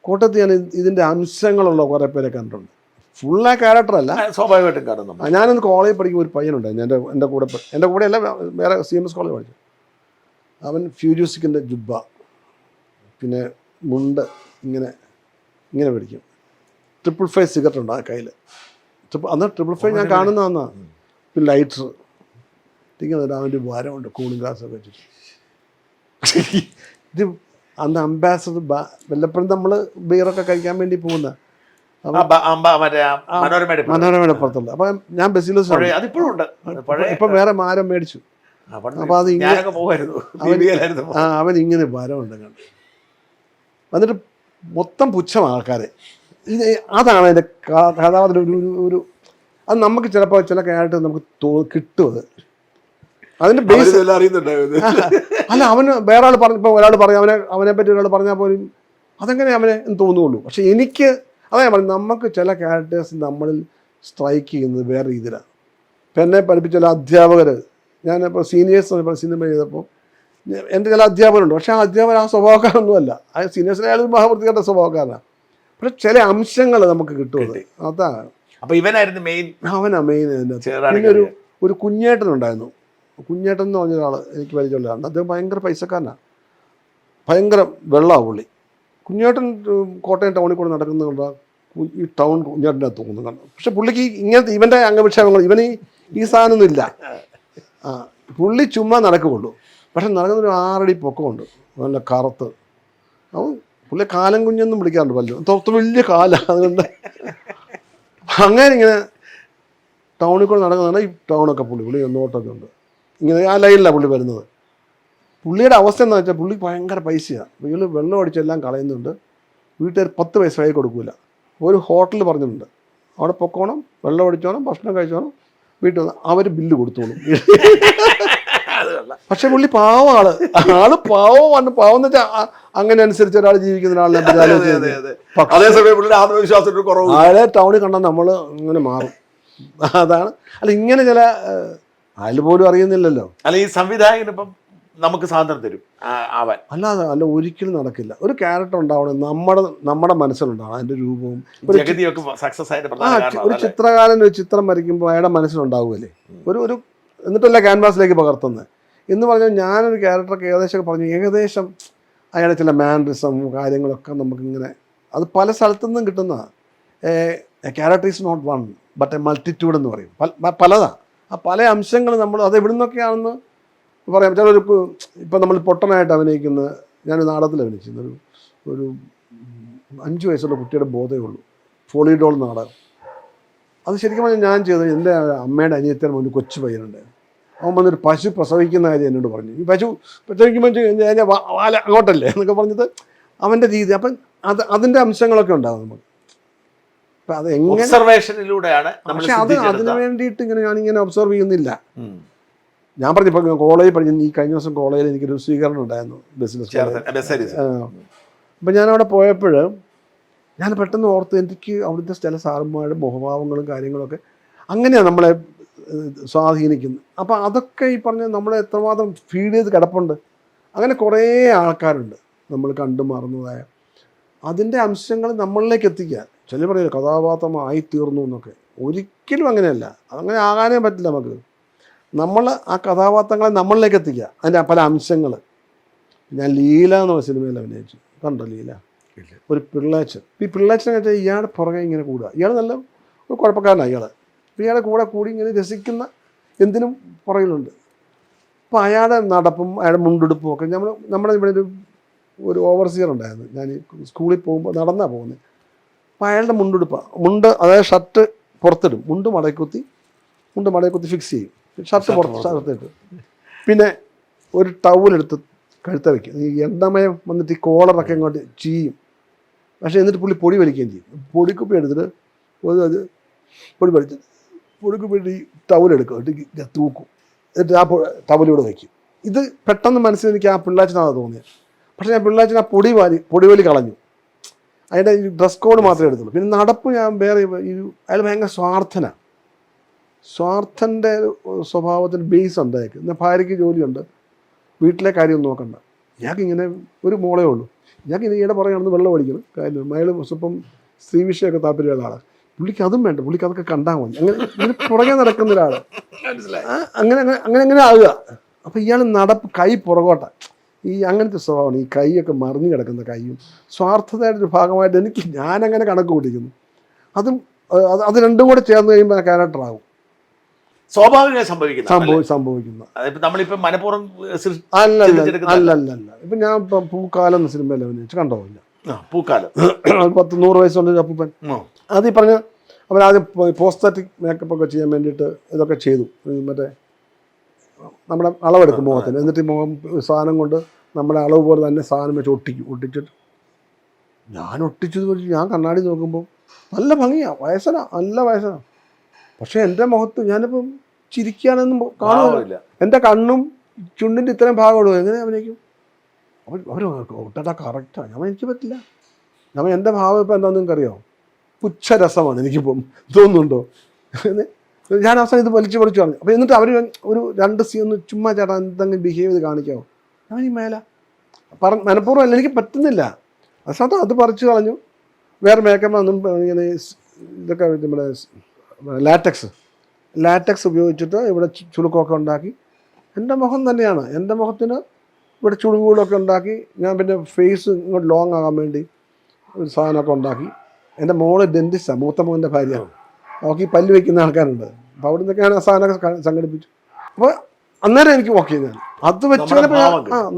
കോട്ടയത്ത് ഞാൻ ഇതിൻ്റെ അംശങ്ങളുള്ള കുറേ പേരെ കണ്ടിട്ടുണ്ട്. ഫുൾ ആ ക്യാരക്ടറല്ല, സ്വാഭാവികമായിട്ടും കാണുന്നു. ഞാനൊന്ന് കോളേജിൽ പഠിക്കുമ്പോൾ ഒരു പയ്യനുണ്ടായിരുന്നു എൻ്റെ കൂടെ അല്ല, വേറെ CMS കോളേജ് പഠിച്ചു. അവൻ ഫ്യൂജൂസിക്കിൻ്റെ ജുബ്ബ, പിന്നെ മുണ്ട് ഇങ്ങനെ പിടിക്കും. 555 സിഗരറ്റ് ഉണ്ട് ആ കയ്യിൽ. അന്ന് 555 ഞാൻ കാണുന്നതെന്നാ. പിന്നെ ലൈറ്റർ ഇരിക്കുന്നത്, അവൻ്റെ ഭാരമുണ്ട്, കൂളിംഗ് ഗ്ലാസ്സൊക്കെ വെച്ചിട്ട്. ഇത് അന്ന് അംബാസഡർ വല്ലപ്പോഴും നമ്മൾ ബീറൊക്കെ കഴിക്കാൻ വേണ്ടി പോകുന്ന മനോരമയുടെ പുറത്തുള്ള. അപ്പം ഞാൻ ബസ്സിൽ ഇപ്പം വേറെ മാരം മേടിച്ചു. അപ്പം അത് അവൻ ഇങ്ങനെ ഭാരമുണ്ട് കണ്ട് എന്നിട്ട് മൊത്തം പുച്ഛം ആൾക്കാരെ. അതാണ് അതിൻ്റെ കഥാപാത്രം. ഒരു അത് നമുക്ക് ചിലപ്പോൾ ചില ക്യാരക്ടർ നമുക്ക് കിട്ടും. അത് അതിൻ്റെ ബേസ് അല്ല. അവന് വേറെ ആൾ പറഞ്ഞു, ഇപ്പോൾ ഒരാൾ പറയും അവനെ പറ്റി ഒരാൾ പറഞ്ഞാൽ പോലും അതെങ്ങനെ അവനെ തോന്നുകയുള്ളൂ. പക്ഷെ എനിക്ക് അതാ പറഞ്ഞു, നമുക്ക് ചില ക്യാരക്ടേഴ്സ് നമ്മളിൽ സ്ട്രൈക്ക് ചെയ്യുന്നത് വേറെ രീതിയിലാണ്. ഇപ്പം എന്നെ പഠിപ്പിച്ച ചില അധ്യാപകർ, ഞാനിപ്പോൾ സീനിയേഴ്സ് സിനിമ ചെയ്തപ്പോൾ എൻ്റെ ചില അധ്യാപകരുണ്ട്. പക്ഷേ ആ അധ്യാപകർ ആ സ്വഭാവക്കാരൊന്നുമല്ല. ആ സീനിയേഴ്സിനെ അയാൾ മഹാവൃത്തിക്കാരുടെ സ്വഭാവക്കാരനാണ്. പക്ഷെ ചില അംശങ്ങൾ നമുക്ക് കിട്ടുന്നത് അതാണ്. അപ്പോൾ ഇവനായിരുന്നു മെയിൻ. അവനാ മെയിൻ. പിന്നെ ഒരു കുഞ്ഞേട്ടനുണ്ടായിരുന്നു. കുഞ്ഞേട്ടൻ എന്ന് പറഞ്ഞ ഒരാൾ എനിക്ക് പരിചയമുള്ളതാണ്. അദ്ദേഹം ഭയങ്കര പൈസക്കാരനാണ്, ഭയങ്കര വെള്ളമാണ് പുള്ളി. കുഞ്ഞേട്ടൻ കോട്ടയം ടൗണിൽ കൂടെ നടക്കുന്നത് കണ്ടാൽ ഈ ടൗൺ കുഞ്ഞേട്ടൻ്റെ തോന്നുന്നു കണ്ടു. പക്ഷെ പുള്ളിക്ക് ഇങ്ങനത്തെ ഇവൻ്റെ അംഗവിക്ഷേപങ്ങൾ, ഇവന് ഈ സാധനമൊന്നും ഇല്ല. പുള്ളി ചുമ്മാ നടക്കുകയുള്ളൂ. പക്ഷെ നടക്കുന്നൊരു 6 അടി പൊക്കമുണ്ട്, നല്ല കറുത്ത്. അവൻ പുള്ളി കാലം കുഞ്ഞൊന്നും വിളിക്കാറുണ്ട്. പല്ലു തൊത്ത് വലിയ കാലാണ്. അതുകൊണ്ട് അങ്ങനെ ഇങ്ങനെ ടൗണിൽ കൂടെ നടക്കുന്നതാണ് ഈ ടൗണൊക്കെ പുള്ളി നോട്ടൊക്കെ ഉണ്ട്. ഇങ്ങനെ ആ ലൈനിലാണ് പുള്ളി വരുന്നത്. പുള്ളിയുടെ അവസ്ഥ എന്താ വെച്ചാൽ പുള്ളി ഭയങ്കര പൈസയാണ്. പുള്ളി വെള്ളം അടിച്ചെല്ലാം കളയുന്നുണ്ട്. വീട്ടുകാർ 10 പൈസ കൈ കൊടുക്കില്ല. ഒരു ഹോട്ടൽ പറഞ്ഞിട്ടുണ്ട്, അവിടെ പൊക്കോണം, വെള്ളം അടിച്ചോണം, ഭക്ഷണം കഴിച്ചോണം, വീട്ടിൽ വന്ന് അവർ ബില്ല് കൊടുത്തോളും. പക്ഷെ പുള്ളി പാവമാണ്. ആള് പാവമാണ്. പാവം എന്ന് വെച്ചാൽ അങ്ങനെ അനുസരിച്ച് ഒരാൾ ജീവിക്കുന്ന ഒരാളെ ആളെ ടൗണിൽ കണ്ടാൽ നമ്മൾ ഇങ്ങനെ മാറും. അതാണ്. അല്ല ഇങ്ങനെ ചില അയാൾ പോലും അറിയുന്നില്ലല്ലോ. അല്ല ഈ സംവിധായകൻ ഇപ്പം നമുക്ക് സ്വാതന്ത്ര്യം തരും ആവാൻ. അല്ല ഒരിക്കലും നടക്കില്ല. ഒരു ക്യാരക്ടർ ഉണ്ടാവണം, നമ്മുടെ മനസ്സിലുണ്ടാവണം. അതിന്റെ രൂപവും ഒരു ചിത്രകാരൻ ഒരു ചിത്രം വരയ്ക്കുമ്പോൾ അയാളുടെ മനസ്സിലുണ്ടാവുമല്ലേ ഒരു എന്നിട്ടല്ല ക്യാൻവാസിലേക്ക് പകർത്തുന്നത് എന്ന് പറഞ്ഞാൽ ഞാനൊരു ക്യാരക്ടറൊക്കെ ഏകദേശം അയാളുടെ ചില മാനറിസം കാര്യങ്ങളൊക്കെ നമുക്കിങ്ങനെ അത് പല സ്ഥലത്തുനിന്നും കിട്ടുന്നതാണ്. Character is not one but a multitude എന്ന് പറയും. പലതാണ്. ആ പല അംശങ്ങൾ നമ്മൾ അത് എവിടെ നിന്നൊക്കെയാണെന്ന് പറയാം. ചിലൊരു ഇപ്പം നമ്മൾ പൊട്ടനായിട്ട് അഭിനയിക്കുന്ന ഞാനൊരു നാടകത്തിൽ അഭിനയിച്ചിരുന്നു. ഒരു 5 വയസ്സുള്ള കുട്ടിയുടെ ബോധമേ ഉള്ളൂ. ഫോളിഡോൾ നാടകം. അത് ശരിക്കും പറഞ്ഞാൽ ഞാൻ ചെയ്തത് എൻ്റെ അമ്മയുടെ അനിയത്തിയുടെ മുന്നിൽ കൊച്ചു പയ്യനുണ്ടായിരുന്നു. അവൻ വന്നൊരു പശു പ്രസവിക്കുന്ന കാര്യം എന്നോട് പറഞ്ഞു. ഈ പശു പ്രസവിക്കുമ്പോൾ വാല അങ്ങോട്ടല്ലേ എന്നൊക്കെ പറഞ്ഞത് അവൻ്റെ രീതി. അപ്പം അതിൻ്റെ അംശങ്ങളൊക്കെ ഉണ്ടാകും നമുക്ക്. അപ്പം അത് എങ്ങനെ ഒബ്സർവേഷനിലൂടെയാണ്. പക്ഷെ അതിന് വേണ്ടിയിട്ട് ഇങ്ങനെ ഞാനിങ്ങനെ ഒബ്സർവ് ചെയ്യുന്നില്ല. ഞാൻ പറഞ്ഞപ്പോൾ കോളേജിൽ പഠിച്ചു. ഈ കഴിഞ്ഞ ദിവസം കോളേജിൽ എനിക്കൊരു സ്വീകരണം ഉണ്ടായിരുന്നു ബിസിനസ്. അപ്പം ഞാനവിടെ പോയപ്പോൾ ഞാൻ പെട്ടെന്ന് ഓർത്ത് എനിക്ക് അവിടുത്തെ ചില സാറന്മാരുടെ മുഖഭാവങ്ങളും കാര്യങ്ങളൊക്കെ അങ്ങനെയാണ് നമ്മളെ സ്വാധീനിക്കുന്നത്. അപ്പം അതൊക്കെ ഈ പറഞ്ഞ നമ്മളെ എത്രമാത്രം ഫീഡ് ചെയ്ത് കിടപ്പുണ്ട്. അങ്ങനെ കുറേ ആൾക്കാരുണ്ട് നമ്മൾ കണ്ടു മറന്നതായ അതിൻ്റെ അംശങ്ങൾ നമ്മളിലേക്ക് എത്തിക്കുക. ചില പറയില്ല കഥാപാത്രമായി തീർന്നു എന്നൊക്കെ. ഒരിക്കലും അങ്ങനെയല്ല. അതങ്ങനെ ആകാനേ പറ്റില്ല നമുക്ക്. നമ്മൾ ആ കഥാപാത്രങ്ങളെ നമ്മളിലേക്ക് എത്തിക്കുക. അതിൻ്റെ പല അംശങ്ങൾ. ഞാൻ ലീല എന്ന് പറഞ്ഞ സിനിമയിൽ അഭിനയിച്ചു. കണ്ടോ ലീല? ഒരു പിള്ളേച്ചൻ. ഈ പിള്ളേച്ചനെ വെച്ചാൽ ഇയാളുടെ പുറകെ ഇങ്ങനെ കൂടുക. ഇയാൾ നല്ല ഒരു കുഴപ്പക്കാരനാണ് ഇയാൾ. അപ്പോൾ ഇയാളുടെ കൂടെ കൂടി ഇങ്ങനെ രസിക്കുന്ന എന്തിനും പുറകിലുണ്ട്. അപ്പോൾ അയാളുടെ നടപ്പും അയാളുടെ മുണ്ടെടുപ്പും ഒക്കെ നമ്മുടെ ഇവിടെ ഒരു ഓവർസിയർ ഉണ്ടായിരുന്നു. ഞാൻ സ്കൂളിൽ പോകുമ്പോൾ നടന്നാണ് പോകുന്നത്. അപ്പോൾ അയാളുടെ മുണ്ട് അതായത് ഷർട്ട് പുറത്തിടും, മുണ്ട് മടക്കുത്തി ഫിക്സ് ചെയ്യും, ഷർട്ട് പുറത്തിട്ട് പിന്നെ ഒരു ടവലെടുത്ത് കഴുത്ത വയ്ക്കും. ഈ എണ്ണമയം വന്നിട്ട് ഈ കോളറൊക്കെ ഇങ്ങോട്ട് ചെയ്യും. പക്ഷേ എന്നിട്ട് പുള്ളി പൊടി വലിക്കുകയും ചെയ്യും. പൊടിക്കുപ്പി എടുത്തിട്ട് അത് പൊടിക്കുപ്പി ഈ ടവലെടുക്കും, എന്നിട്ട് തൂക്കും, എന്നിട്ട് ആ ടവലിലൂടെ വയ്ക്കും. ഇത് പെട്ടെന്ന് മനസ്സിൽ എനിക്ക് ആ പിള്ളാച്ചനാണ് തോന്നിയത്. പക്ഷേ ഞാൻ പിള്ളാച്ചൻ ആ പൊടിവലി കളഞ്ഞു. അതിൻ്റെ ഈ ഡ്രസ് കോഡ് മാത്രമേ എടുത്തുള്ളൂ. പിന്നെ നടപ്പ് ഞാൻ വേറെ അയാൾ ഭയങ്കര സ്വാർത്ഥൻ്റെ സ്വഭാവത്തിന് ബേസ് ഉണ്ട് അയാൾക്ക്. എന്നാൽ ഭാര്യയ്ക്ക് ജോലിയുണ്ട്, വീട്ടിലെ കാര്യമൊന്നും നോക്കണ്ട. ഇയാൾക്കിങ്ങനെ ഒരു മോളേ ഉള്ളൂ. ഇയാൾക്ക് ഇനി ഈടെ പറയുകയാണെന്ന് വെള്ളം അടിക്കണം കാര്യം. അയാൾ സ്വപ്പം സ്ത്രീ വിഷയമൊക്കെ താല്പര്യമുള്ള ആളാണ്. പുള്ളിക്ക് അതും വേണ്ട, പുള്ളിക്ക് അതൊക്കെ കണ്ടാൽ മതി. ഇങ്ങനെ പുറകെ നടക്കുന്ന ഒരാൾ അങ്ങനെ ആവുക. അപ്പം ഇയാൾ നടപ്പ് കൈ പുറകോട്ട ഈ അങ്ങനത്തെ സ്വഭാവമാണ്. ഈ കൈയൊക്കെ മറിഞ്ഞു കിടക്കുന്ന കൈയും സ്വാർത്ഥതയുടെ ഒരു ഭാഗമായിട്ട് ഞാനങ്ങനെ കണക്ക് കൂട്ടിക്കുന്നു. അത് രണ്ടും കൂടെ ചേർന്ന് കഴിയുമ്പോൾ ആ ക്യാരക്ടറാകും. സ്വാഭാവികമായി സംഭവിക്കുന്ന അല്ല. ഇപ്പം ഞാൻ ഇപ്പം പൂക്കാലം എന്ന സിനിമയിൽ അഭിനയിച്ച് കണ്ടോയില്ല. പൂക്കാലം 100 വയസ്സുള്ള അപ്പൂപ്പൻ. അത് ഈ പറഞ്ഞ അവരാദ്യം പോസ്തറ്റിക് മേക്കപ്പ് ഒക്കെ ചെയ്യാൻ വേണ്ടിയിട്ട് ഇതൊക്കെ ചെയ്തു. മറ്റേ നമ്മുടെ അളവെടുക്കും മുഖത്തിന്. എന്നിട്ട് ഈ മുഖം സാധനം കൊണ്ട് നമ്മുടെ അളവ് പോലെ തന്നെ സാധനം വെച്ച് ഒട്ടിച്ചിട്ട് ഞാൻ ഞാൻ കണ്ണാടി നോക്കുമ്പോൾ നല്ല ഭംഗിയാണ്, നല്ല വയസ്സനാണ്. പക്ഷേ എൻ്റെ മുഖത്ത് ഞാനിപ്പം ചിരിക്കാനൊന്നും കാണുന്നില്ല. എൻ്റെ കണ്ണും ചുണ്ടിൻ്റെ ഇത്രയും ഭാഗമുള്ളൂ. എങ്ങനെ അഭിനയിക്കും? അവർ ഒട്ടാ കറക്റ്റാണ്. എനിക്ക് പറ്റില്ല. എൻ്റെ ഭാവം ഇപ്പം എന്താണെന്ന് നിങ്ങൾക്കറിയാമോ? പുച്ഛരസമാണ് എനിക്കിപ്പം തോന്നുന്നുണ്ടോ? ഞാൻ അവസാനം ഇത് വലിച്ചു പറഞ്ഞു. അപ്പോൾ എന്നിട്ട് അവർ ഒരു 2 സീൻ ഒന്ന് ചുമ്മാ ചേട്ടാ എന്തെങ്കിലും ബിഹേവ് ചെയ്ത് കാണിക്കാമോ? ഞാൻ ഈ മേല മനഃപൂർവ്വം അല്ല, എനിക്ക് പറ്റുന്നില്ല. അവസാനം അത് പറിച്ചു കളഞ്ഞു. വേറെ മേക്കപ്പ് ഒന്നും ഇങ്ങനെ ഇതൊക്കെ നമ്മുടെ ലാറ്റക്സ് ഉപയോഗിച്ചിട്ട് ഇവിടെ ചുളുക്കമൊക്കെ ഉണ്ടാക്കി. എൻ്റെ മുഖം തന്നെയാണ്. എൻ്റെ മുഖത്തിന് ഇവിടെ ചുളുകുകളൊക്കെ ഉണ്ടാക്കി. ഞാൻ പിന്നെ ഫേസ് ഇങ്ങോട്ട് ലോങ് ആകാൻ വേണ്ടി ഒരു സാധനമൊക്കെ ഉണ്ടാക്കി. എൻ്റെ മോള് ഡെൻറ്റിസ്റ്റാണ്, മൂത്ത മോൻ്റെ ഭാര്യയാണ്. അവർക്ക് ഈ പല്ല് വയ്ക്കുന്ന ആൾക്കാരുണ്ട്. അപ്പോൾ അവിടെ നിന്നൊക്കെയാണ് ആ സാധനമൊക്കെ സംഘടിപ്പിച്ചു. അപ്പോൾ അന്നേരം എനിക്ക് ഓക്കെ ഞാൻ അത് വെച്ച്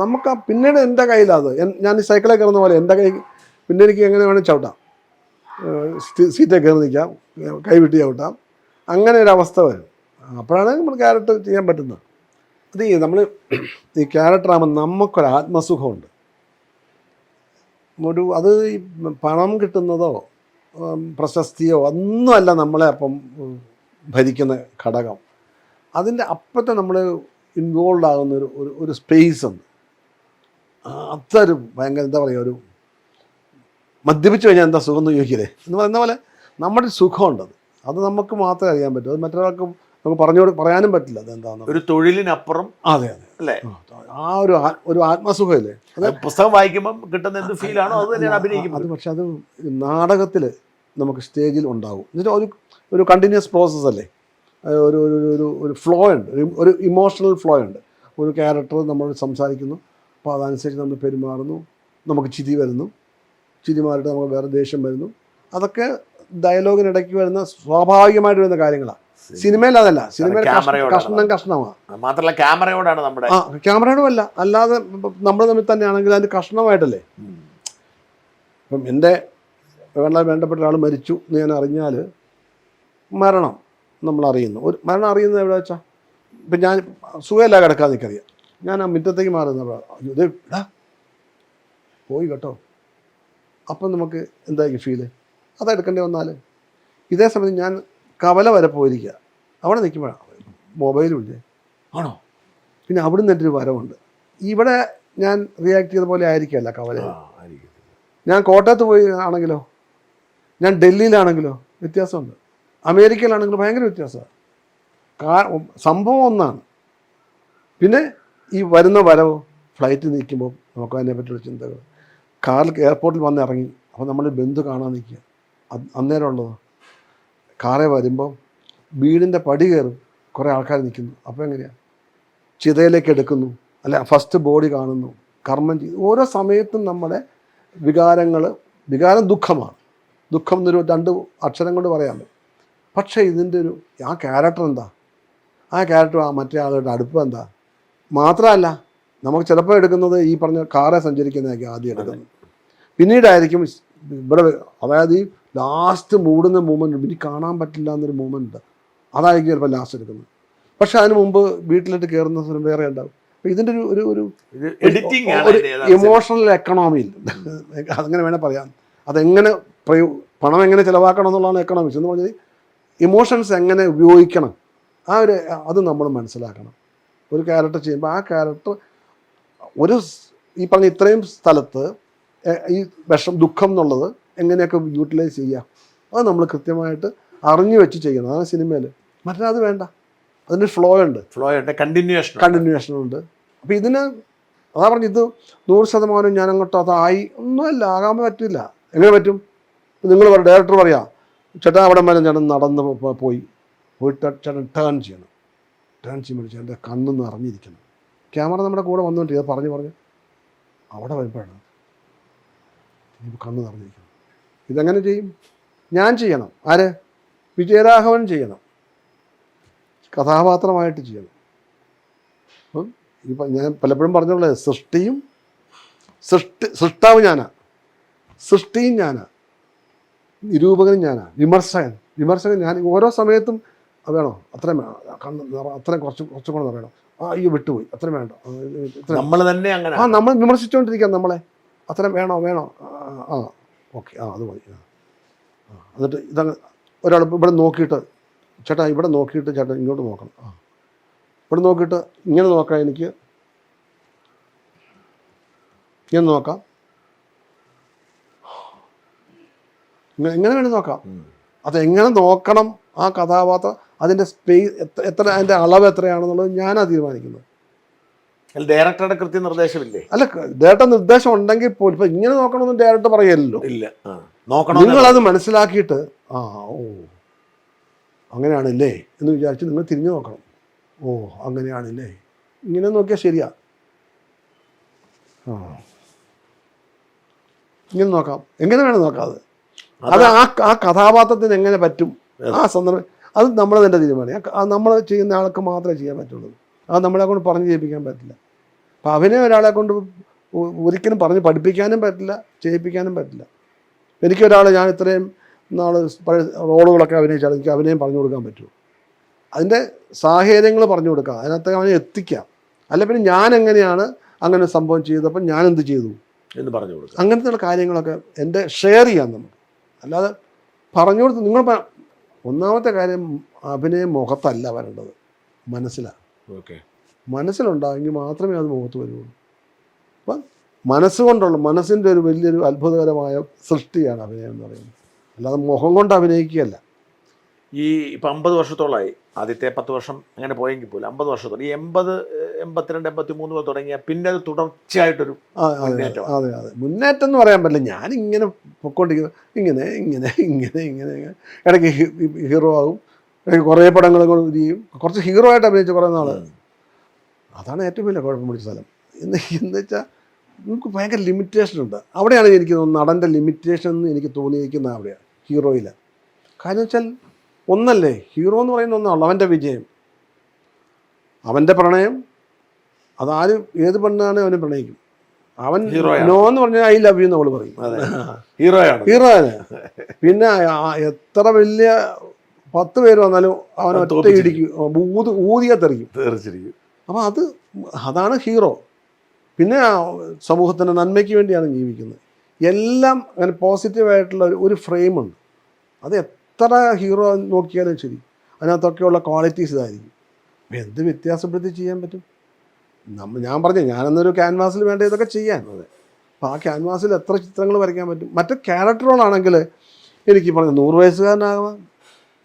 നമുക്ക് പിന്നീട് എൻ്റെ കയ്യിലത് ഞാൻ ഈ സൈക്കിളിൽ കയറുന്ന പോലെ എൻ്റെ കൈ പിന്നെ എനിക്ക് എങ്ങനെ വേണമെങ്കിൽ ചവിട്ടാം. സീറ്റേ കയറി നിൽക്കാം, കൈ വിട്ട് ചവിട്ടാം. അങ്ങനെ ഒരു അവസ്ഥ വരും. അപ്പോഴാണ് നമ്മൾ ക്യാരക്ടർ ചെയ്യാൻ പറ്റുന്നത്. അത് നമ്മൾ ഈ ക്യാരക്ടറാകുമ്പോൾ നമുക്കൊരു ആത്മസുഖമുണ്ട്. അത് ഈ പണം കിട്ടുന്നതോ പ്രശസ്തിയോ ഒന്നുമല്ല നമ്മളെ അപ്പം ഭരിക്കുന്ന ഘടകം. അതിൻ്റെ അപ്പത്തെ നമ്മൾ ഇൻവോൾവ് ആകുന്ന ഒരു സ്പേസ് ഉണ്ട്. അതൊരു ഭയങ്കര എന്താ പറയുക, ഒരു മദ്യപിച്ച് കഴിഞ്ഞാൽ എന്താ സുഖം എന്ന് ചോദിക്കില്ലേ എന്ന് പറയുന്ന പോലെ നമ്മുടെ സുഖമുണ്ടത്. അത് നമുക്ക് മാത്രമേ അറിയാൻ പറ്റൂ. അത് മറ്റൊരാൾക്കും നമുക്ക് പറയാനും പറ്റില്ല അതെന്താണെന്ന്. ഒരു തൊഴിലിനപ്പുറം. അതെ അല്ലേ, ആ ഒരു ആത്മസുഖമില്ലേ, അത് പുസ്തകം വായിക്കുമ്പോൾ കിട്ടുന്ന എന്ത് ഫീലാണോ അത് തന്നെയാണ് അഭിനയിക്കുന്നത്. അത് പക്ഷെ അത് നാടകത്തിൽ നമുക്ക് സ്റ്റേജിൽ ഉണ്ടാവും. എന്നിട്ട് ഒരു കണ്ടിന്യൂസ് പ്രോസസ്സ് അല്ലേ, ഒരു ഫ്ലോ ഉണ്ട്, ഒരു ഇമോഷണൽ ഫ്ലോ ഉണ്ട്. ഒരു ക്യാരക്ടർ നമ്മൾ സംസാരിക്കുന്നു, അപ്പോൾ അതനുസരിച്ച് നമ്മൾ പെരുമാറുന്നു, നമുക്ക് ചിരി വരുന്നു, ചിരി മാറിയിട്ട് നമുക്ക് വേറെ ദേഷ്യം വരുന്നു. അതൊക്കെ ഡയലോഗിനിടയ്ക്ക് വരുന്ന സ്വാഭാവികമായിട്ട് വരുന്ന കാര്യങ്ങളാണ്. സിനിമയിൽ അതല്ല, സിനിമയിൽ കഷ്ണമാണ്. മാത്രമല്ല ക്യാമറയോടാണ് നമ്മുടെ. ക്യാമറയോടും അല്ല, അല്ലാതെ നമ്മൾ തമ്മിൽ തന്നെയാണെങ്കിൽ അതിൻ്റെ കഷ്ണമായിട്ടല്ലേ. ഇപ്പം എൻ്റെ വേണ്ടപ്പെട്ട ഒരാൾ മരിച്ചു എന്ന് ഞാൻ അറിഞ്ഞാൽ മരണം നമ്മൾ അറിയുന്നു. ഒരു മരണം അറിയുന്നത് എവിടെ വെച്ചാൽ, ഇപ്പം ഞാൻ സുഖമില്ല കിടക്കാൻ എനിക്കറിയാം, ഞാൻ ആ മുറ്റത്തേക്ക് മാറുന്ന ഇത് പോയി കേട്ടോ, അപ്പം നമുക്ക് എന്തായിരിക്കും ഫീല്, അതെടുക്കേണ്ടി വന്നാൽ. ഇതേ സമയത്ത് ഞാൻ കവല വരെ പോയിരിക്കുക, അവിടെ നിൽക്കുമ്പോഴാണ് മൊബൈലും ഇല്ലേ, ആണോ, പിന്നെ അവിടെ നിന്ന് എൻ്റെ ഒരു വരവുണ്ട്. ഇവിടെ ഞാൻ റിയാക്ട് ചെയ്ത പോലെ ആയിരിക്കുമല്ല കവല. ഞാൻ കോട്ടയത്ത് പോയി ആണെങ്കിലോ, ഞാൻ ഡൽഹിയിലാണെങ്കിലോ വ്യത്യാസമുണ്ട്, അമേരിക്കയിലാണെങ്കിലും ഭയങ്കര വ്യത്യാസമാണ്. സംഭവം ഒന്നാണ്. പിന്നെ ഈ വരുന്ന വരവ്, ഫ്ലൈറ്റ് നിൽക്കുമ്പോൾ നമുക്ക് അതിനെപ്പറ്റിയുള്ള ചിന്തകൾ, കാറിൽ എയർപോർട്ടിൽ വന്ന് ഇറങ്ങി, അപ്പോൾ നമ്മൾ ബന്ധു കാണാൻ നിൽക്കുക, അന്നേരം ഉള്ളത്. കാറേ വരുമ്പോൾ വീടിൻ്റെ പടി കയറും, കുറേ ആൾക്കാർ നിൽക്കുന്നു, അപ്പോൾ എങ്ങനെയാണ് ചിതയിലേക്ക് എടുക്കുന്നു, അല്ല ഫസ്റ്റ് ബോഡി കാണുന്നു, കർമ്മം ചെയ്തു. ഓരോ സമയത്തും നമ്മുടെ വികാരം ദുഃഖമാണ്. ദുഃഖം എന്നൊരു 2 അക്ഷരം കൊണ്ട് പറയാൻ പറ്റും. പക്ഷേ ഇതിൻ്റെ ആ ക്യാരക്ടർ എന്താ, ആ ക്യാരക്ടർ മറ്റേ ആളുടെ അടുപ്പം എന്താ. മാത്രമല്ല നമുക്ക് ചിലപ്പോൾ എടുക്കുന്നത് ഈ പറഞ്ഞ കാറെ സഞ്ചരിക്കുന്നതായിരിക്കും ആദ്യം എടുക്കുന്നത്, പിന്നീടായിരിക്കും ഇവിടെ, അതായത് ഈ ലാസ്റ്റ് മൂടുന്ന മൂമെൻറ്റ്, ഇനി കാണാൻ പറ്റില്ല എന്നൊരു മൂമെൻറ്റ്, അതായിരിക്കും ചിലപ്പോൾ ലാസ്റ്റ് എടുക്കുന്നത്. പക്ഷെ അതിന് മുമ്പ് വീട്ടിലിട്ട് കയറുന്ന സ്ഥലം വേറെ ഉണ്ടാവും. അപ്പോൾ ഇതിൻ്റെ ഒരു ഇമോഷണൽ എക്കണോമിയിൽ അതങ്ങനെ വേണേൽ പറയാം. അതെങ്ങനെ പണം എങ്ങനെ ചിലവാക്കണം എന്നുള്ളതാണ് എക്കണോമിക്സ് എന്ന് പറഞ്ഞാൽ. ഇമോഷൻസ് എങ്ങനെ ഉപയോഗിക്കണം, അത് നമ്മൾ മനസ്സിലാക്കണം. ഒരു ക്യാരക്ടർ ചെയ്യുമ്പോൾ ആ ക്യാരക്ടർ ഈ പറഞ്ഞ ഇത്രയും സ്ഥലത്ത് ഈ ദുഃഖം എന്നുള്ളത് എങ്ങനെയൊക്കെ യൂട്ടിലൈസ് ചെയ്യുക, അത് നമ്മൾ കൃത്യമായിട്ട് അറിഞ്ഞു വെച്ച് ചെയ്യണം. അതാണ് സിനിമയിൽ. മറ്റത് വേണ്ട, അതിൻ്റെ ഫ്ലോ ഉണ്ട്, കണ്ടിന്യൂഷൻ ഉണ്ട്. അപ്പോൾ ഇതിന് അതാ പറഞ്ഞു, ഇത് 100% ഞാൻ അങ്ങോട്ടോ അതായി ഒന്നുമല്ല, ആകാൻ പറ്റില്ല. എങ്ങനെ പറ്റും? നിങ്ങൾ ഡയറക്ടർ പറയാം, ചേട്ടാ അവിടെ വരെ ചേട്ടൻ നടന്ന് പോയിട്ട് ചേട്ടൻ ടേൺ ചെയ്യണം. ടേൺ ചെയ്യുമ്പോൾ ചേട്ടൻ്റെ കണ്ണെന്ന് അറിഞ്ഞിരിക്കണം. ക്യാമറ നമ്മുടെ കൂടെ വന്നുകൊണ്ടിരിക്കുക, പറഞ്ഞ് അവിടെ വരുമ്പോഴാണ് കണ്ണ് നിറഞ്ഞിരിക്കണം. ഇതെങ്ങനെ ചെയ്യും? ഞാൻ ചെയ്യണം. ആര്? വിജയരാഘവൻ ചെയ്യണം, കഥാപാത്രമായിട്ട് ചെയ്യണം. അപ്പം ഇപ്പം ഞാൻ പലപ്പോഴും പറഞ്ഞുള്ളത്, സൃഷ്ടാവ് ഞാനാ, സൃഷ്ടിയും ഞാനാ, നിരൂപകനും ഞാനാ, വിമർശകൻ ഞാൻ. ഓരോ സമയത്തും അത് വേണോ, അത്രയും വേണം, അത്രയും കുറച്ചും കൂടെ വേണം, ഈ വിട്ടുപോയി, അത്രയും വേണ്ട, നമ്മൾ തന്നെ അങ്ങനെ നമ്മൾ വിമർശിച്ചുകൊണ്ടിരിക്കാം നമ്മളെ, അത്രയും വേണോ ഓക്കെ, അത് മതി. എന്നിട്ട് ഇതങ്ങ് ഒരാൾ ഇവിടെ നോക്കിയിട്ട്, ചേട്ടാ ഇവിടെ നോക്കിയിട്ട് ചേട്ടാ ഇങ്ങോട്ട് നോക്കണം, ഇവിടെ നോക്കിയിട്ട് ഇങ്ങനെ നോക്കാം, എനിക്ക് ഇങ്ങനെ നോക്കാം, എങ്ങനെ വേണം നോക്കാം. അതെങ്ങനെ നോക്കണം, ആ കഥാപാത്രം, അതിൻ്റെ സ്പേസ് എത്ര, അതിൻ്റെ അളവ് എത്രയാണെന്നുള്ളത് ഞാനാണ് തീരുമാനിക്കുന്നത്. ഡയറക്ടറുടെ കൃത്യനിർദ്ദേശമില്ലേ? അല്ല, ഡയറക്ടർ നിർദ്ദേശം ഉണ്ടെങ്കിൽ പോലും ഇപ്പം ഇങ്ങനെ നോക്കണമെന്ന് ഡയറക്ടർ പറയല്ലോ. ഇല്ല, നിങ്ങളത് മനസ്സിലാക്കിയിട്ട് അങ്ങനെയാണല്ലേ എന്ന് വിചാരിച്ച് നിങ്ങൾ തിരിഞ്ഞു നോക്കണം. അങ്ങനെയാണല്ലേ, ഇങ്ങനെ നോക്കിയാൽ ശരിയാ, ഇങ്ങനെ നോക്കാം, എങ്ങനെ വേണം നോക്കാം. അത് ആ കഥാപാത്രത്തിന് എങ്ങനെ പറ്റും, ആ സന്ദർഭം, അത് നമ്മൾ തന്നെ തീരുമാനം. നമ്മൾ ചെയ്യുന്ന ആൾക്ക് മാത്രമേ ചെയ്യാൻ പറ്റുള്ളൂ. അത് നമ്മളെ കൊണ്ട് പറഞ്ഞ് ചെയ്യിപ്പിക്കാൻ പറ്റില്ല. അപ്പം അവനെ ഒരാളെ കൊണ്ട് ഒരിക്കലും പറഞ്ഞ് പഠിപ്പിക്കാനും പറ്റില്ല, ചെയ്യിപ്പിക്കാനും പറ്റില്ല. എനിക്കൊരാൾ, ഞാൻ ഇത്രയും നാളെ പഴയ റോളുകളൊക്കെ അഭിനയിച്ചാൽ എനിക്ക് അഭിനയം പറഞ്ഞു കൊടുക്കാൻ പറ്റുമോ? അതിൻ്റെ സാഹചര്യങ്ങൾ പറഞ്ഞു കൊടുക്കാം, അതിനകത്ത് അവനെ എത്തിക്കാം. അല്ല പിന്നെ ഞാൻ എങ്ങനെയാണ് അങ്ങനെ സംഭവം ചെയ്തപ്പോൾ ഞാൻ എന്ത് ചെയ്തു എന്ന് പറഞ്ഞു കൊടുക്കുക. അങ്ങനത്തെ കാര്യങ്ങളൊക്കെ എൻ്റെ ഷെയർ ചെയ്യാം നമുക്ക്. അല്ലാതെ പറഞ്ഞു കൊടുത്ത് നിങ്ങൾ ഒന്നാമത്തെ കാര്യം അഭിനയം മുഖത്തല്ല വരേണ്ടത്, മനസ്സിലാണ്. ഓക്കെ, മനസ്സിലുണ്ടായെങ്കിൽ മാത്രമേ അത് മുഖത്ത് വരുള്ളൂ. അപ്പം മനസ്സുകൊണ്ടുള്ള മനസ്സിൻ്റെ ഒരു വലിയൊരു അത്ഭുതകരമായ സൃഷ്ടിയാണ് അഭിനയം എന്ന് പറയുന്നത്. അല്ലാതെ മുഖം കൊണ്ട് അഭിനയിക്കുകയല്ല. ഈ ഇപ്പം 50 വർഷത്തോളമായി, ആദ്യത്തെ 10 വർഷം അങ്ങനെ പോയെങ്കിൽ പോലും 50 വർഷത്തോളം, ഈ 80, 82, 83 തുടങ്ങിയ പിന്നെ അത് തുടർച്ചയായിട്ടൊരു മുന്നേറ്റം. അതെ അതെ, മുന്നേറ്റം എന്ന് പറയാൻ പറ്റില്ല. ഞാനിങ്ങനെ പൊക്കോണ്ടിരിക്കുന്നത് ഇങ്ങനെ ഇങ്ങനെ ഇങ്ങനെ ഇങ്ങനെ ഇടയ്ക്ക് ഹീറോ ആകും, ഇടയ്ക്ക് കുറേ പടങ്ങൾ ചെയ്യും, കുറച്ച് ഹീറോ ആയിട്ട് അഭിനയിച്ച കുറേ നാൾ. അതാണ് ഏറ്റവും വലിയ കുഴപ്പം പിടിച്ച സ്ഥലം. എന്ന് വെച്ചാൽ നമുക്ക് ഭയങ്കര ലിമിറ്റേഷൻ ഉണ്ട്. അവിടെയാണ് എനിക്ക് തോന്നുന്നത് നടൻ്റെ ലിമിറ്റേഷൻ എന്ന് എനിക്ക് തോന്നിയിരിക്കുന്നത് അവിടെയാണ്, ഹീറോയിൽ. കാരണം വെച്ചാൽ ഒന്നല്ലേ, ഹീറോ എന്ന് പറയുന്ന ഒന്നാണല്ലോ അവൻ്റെ വിജയം, അവൻ്റെ പ്രണയം. അതാരും ഏത് പെണ്ണാണ് അവനെ പ്രണയിക്കും. അവൻ നോ എന്ന് പറഞ്ഞാൽ ഐ ലവ് യു എന്ന് അവൾ പറയും. ഹീറോയാണ്. പിന്നെ എത്ര വലിയ 10 പേര് വന്നാലും അവൻ ഒറ്റ ഇടിക്കും, ഊതിയാ തെറിക്കും. അപ്പം അതാണ് ഹീറോ. പിന്നെ സമൂഹത്തിൻ്റെ നന്മയ്ക്ക് വേണ്ടിയാണ് ജീവിക്കുന്നത്. എല്ലാം അങ്ങനെ പോസിറ്റീവായിട്ടുള്ള ഒരു ഫ്രെയിമുണ്ട്. അത് എത്ര ഹീറോ നോക്കിയാലും ശരി, അതിനകത്തൊക്കെയുള്ള ക്വാളിറ്റീസ് ഇതായിരിക്കും. എന്ത് വ്യത്യാസപ്പെടുത്തി ചെയ്യാൻ പറ്റും? ഞാൻ പറഞ്ഞു, ഞാനെന്നൊരു ക്യാൻവാസിൽ വേണ്ട ഇതൊക്കെ ചെയ്യാൻ. അപ്പോൾ ആ ക്യാൻവാസിൽ എത്ര ചിത്രങ്ങൾ വരയ്ക്കാൻ പറ്റും? മറ്റു ക്യാരക്ടറുകളാണെങ്കിൽ എനിക്ക് പറഞ്ഞ 100 വയസ്സുകാരനാകാം,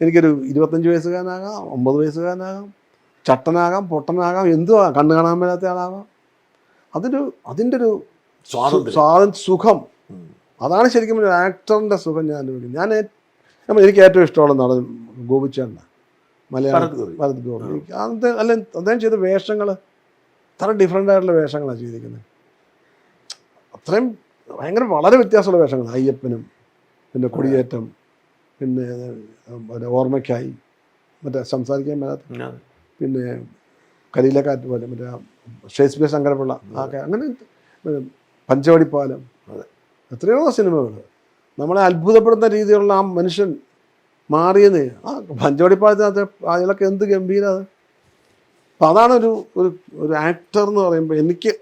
എനിക്കൊരു 25 വയസ്സുകാരനാകാം, 50 വയസ്സുകാരനാകാം, ചട്ടനാകാം, പൊട്ടനാകാം, എന്തുവാകാം, കണ്ണു കാണാൻ മേലാത്ത ആളാകാം. അതിൻ്റെ ഒരു സുഖം, അതാണ് ശരിക്കും ഒരു ആക്ടറിൻ്റെ സുഖം. എനിക്ക് ഏറ്റവും ഇഷ്ടമുള്ള നടൻ ഗോപിച്ചേട്ടനാണ്, മലയാളം ഭരത് ഗോപി. അദ്ദേഹം ചെയ്ത വേഷങ്ങൾ അത്ര ഡിഫറെൻ്റ് ആയിട്ടുള്ള വേഷങ്ങളാണ് ചെയ്തിരിക്കുന്നത്. അത്രയും ഭയങ്കര വളരെ വ്യത്യാസമുള്ള വേഷങ്ങൾ. അയ്യപ്പനും പിന്നെ കൊടിയേറ്റം, പിന്നെ ഓർമ്മയ്ക്കായി, മറ്റേ സംസാരിക്കാൻ മേലാത്ത, പിന്നെ കരിയിലക്കാറ്റ് പോലെ, മറ്റേ ഷേക്സ്പിയർ ശങ്കരപിള്ള, അങ്ങനെ പഞ്ചവടിപ്പാലം, എത്രയോ സിനിമകൾ നമ്മളെ അത്ഭുതപ്പെടുന്ന രീതിയിലുള്ള ആ മനുഷ്യൻ മാറിയത്. ആ പഞ്ചവടിപ്പാലത്തിനകത്ത് അയാളൊക്കെ എന്ത് ഗംഭീരത്. അപ്പം അതാണ് ഒരു ആക്ടർ എന്ന് പറയുമ്പോൾ എനിക്ക്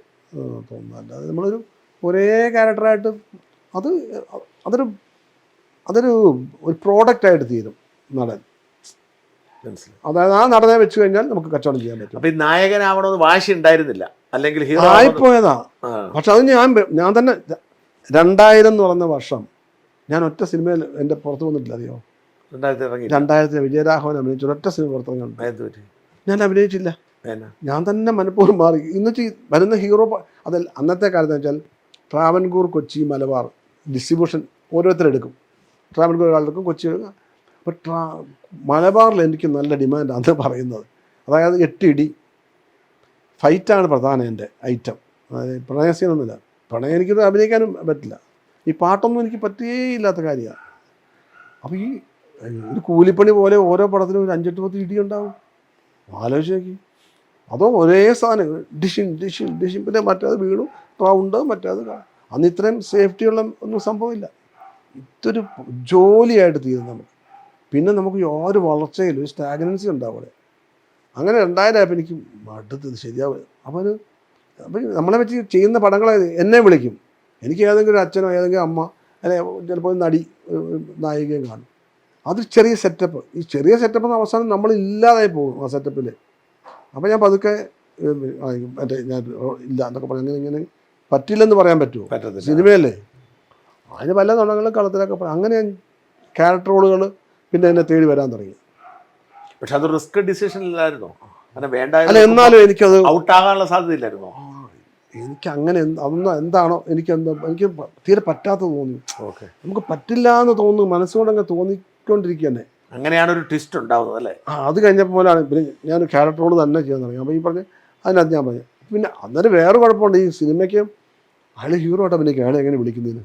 തോന്നുന്നത്. അത് നമ്മളൊരു ഒരേ ക്യാരക്ടറായിട്ട് അതൊരു പ്രോഡക്റ്റായിട്ട് തീരും നടൻ. അതായത് ആ നടനെ വെച്ച് കഴിഞ്ഞാൽ നമുക്ക് കച്ചവടം ചെയ്യാൻ പറ്റും. അപ്പം ഈ നായകനാവണമെന്ന് വാശി ഉണ്ടായിരുന്നില്ല, അല്ലെങ്കിൽ ഹീറോ ആയിപ്പോയതാ. പക്ഷെ അത് ഞാൻ തന്നെ 2000 എന്ന് പറയുന്ന വർഷം ഞാൻ ഒറ്റ സിനിമയിൽ എൻ്റെ പുറത്ത് വന്നിട്ടില്ല, അറിയോ? 2000 വിജയരാഘവൻ അഭിനയിച്ച ഒറ്റ സിനിമ പുറത്തിറങ്ങി ഞാൻ അഭിനയിച്ചില്ല. ഞാൻ തന്നെ മനഃപൂർവ്വം മാറി. ഇന്നിട്ട് വരുന്ന ഹീറോ അതല്ല, അന്നത്തെ കാലത്ത് വെച്ചാൽ ട്രാവൻകൂർ, കൊച്ചി, മലബാർ ഡിസ്ട്രിബ്യൂഷൻ ഓരോരുത്തരെടുക്കും. ട്രാവൻകൂർ ഒരാളെടുക്കും, കൊച്ചി എടുക്കും. അപ്പോൾ മലബാറിൽ എനിക്ക് നല്ല ഡിമാൻഡാണ് പറയുന്നത്. അതായത് 8 ഇടി ഫൈറ്റാണ് പ്രധാന എൻ്റെ ഐറ്റം. അതായത് പ്രണയസീനൊന്നുമില്ല. പ്രണയം എനിക്കത് അഭിനയിക്കാനും പറ്റില്ല. ഈ പാട്ടൊന്നും എനിക്ക് പറ്റിയേയില്ലാത്ത കാര്യമാണ്. അപ്പോൾ ഈ ഒരു കൂലിപ്പണി പോലെ ഓരോ പടത്തിനും ഒരു 5-8 ഇടി ഉണ്ടാവും. ആലോചിച്ച് നോക്കി. അതോ ഒരേ സാധനം ഡിഷിൻ ഡിഷിൻ ഡിഷിൻ, പിന്നെ മറ്റേത് വീണു റൗണ്ട്, മറ്റേത്. അന്ന് ഇത്രയും സേഫ്റ്റിയുള്ള ഒന്നും സംഭവമില്ല. ഇതൊരു ജോലിയായിട്ട് തീരും നമുക്ക്. പിന്നെ നമുക്ക് യാതൊരു വളർച്ചയില്ല, ഒരു സ്റ്റാഗ്നൻസി ഉണ്ടാവും അവിടെ. അങ്ങനെ 2000 ആയപ്പോൾ എനിക്ക് മടുത്തത് ശരിയാവുക. അപ്പോൾ നമ്മളെ വെച്ച് ചെയ്യുന്ന പടങ്ങളെ എന്നെ വിളിക്കും. എനിക്ക് ഏതെങ്കിലും ഒരു അച്ഛനോ ഏതെങ്കിലും അമ്മ, അല്ലെങ്കിൽ ചിലപ്പോൾ നടി, നായികയും കാണും. അത് ചെറിയ സെറ്റപ്പ്. ഈ ചെറിയ സെറ്റപ്പ് അവസാനം നമ്മൾ ഇല്ലാതായി പോകും ആ സെറ്റപ്പിൽ. അപ്പോൾ ഞാൻ പതുക്കെ മറ്റേ ഞാൻ ഇല്ല എന്നൊക്കെ പറഞ്ഞു. ഇങ്ങനെ പറ്റില്ലെന്ന് പറയാൻ പറ്റുമോ? സിനിമയല്ലേ, അതിന് പല നുണങ്ങളും കളത്തിലൊക്കെ അങ്ങനെ ഞാൻ ക്യാരക്ടർ റോളുകൾ പിന്നെ എന്നെ തേടി വരാൻ തുടങ്ങി. പക്ഷെ അത് റിസ്ക് ഡിസിഷൻ ഇല്ലായിരുന്നോ? അങ്ങനെ വേണ്ട, അല്ല എന്നാലും എനിക്കത് ഔട്ടാകാനുള്ള സാധ്യതയില്ലായിരുന്നോ? എനിക്ക് അങ്ങനെ അതൊന്നും എന്താണോ എനിക്ക് തീരെ പറ്റാത്ത തോന്നി. ഓക്കെ, നമുക്ക് പറ്റില്ല എന്ന് തോന്നുന്നു, മനസ്സുകൊണ്ടങ്ങ് തോന്നിക്കൊണ്ടിരിക്കുക തന്നെ. അങ്ങനെയാണ് ഒരു ട്വിസ്റ്റ് ഉണ്ടാവുന്നത് അല്ലേ? അത് കഴിഞ്ഞപ്പോൾ പോലാണ് പിന്നെ ഞാൻ ക്യാരക്ടർ റോൾ തന്നെ ചെയ്യാൻ തുടങ്ങി. അപ്പോൾ ഈ പറഞ്ഞ് അതിനകത്ത് ഞാൻ പറഞ്ഞു. പിന്നെ അന്നേരം വേറെ കുഴപ്പമുണ്ട്, ഈ സിനിമയ്ക്ക് അയാൾ ഹീറോ ആയിട്ട് അഭിനയിക്കുക. അയാളെ എങ്ങനെ വിളിക്കുന്നതിന്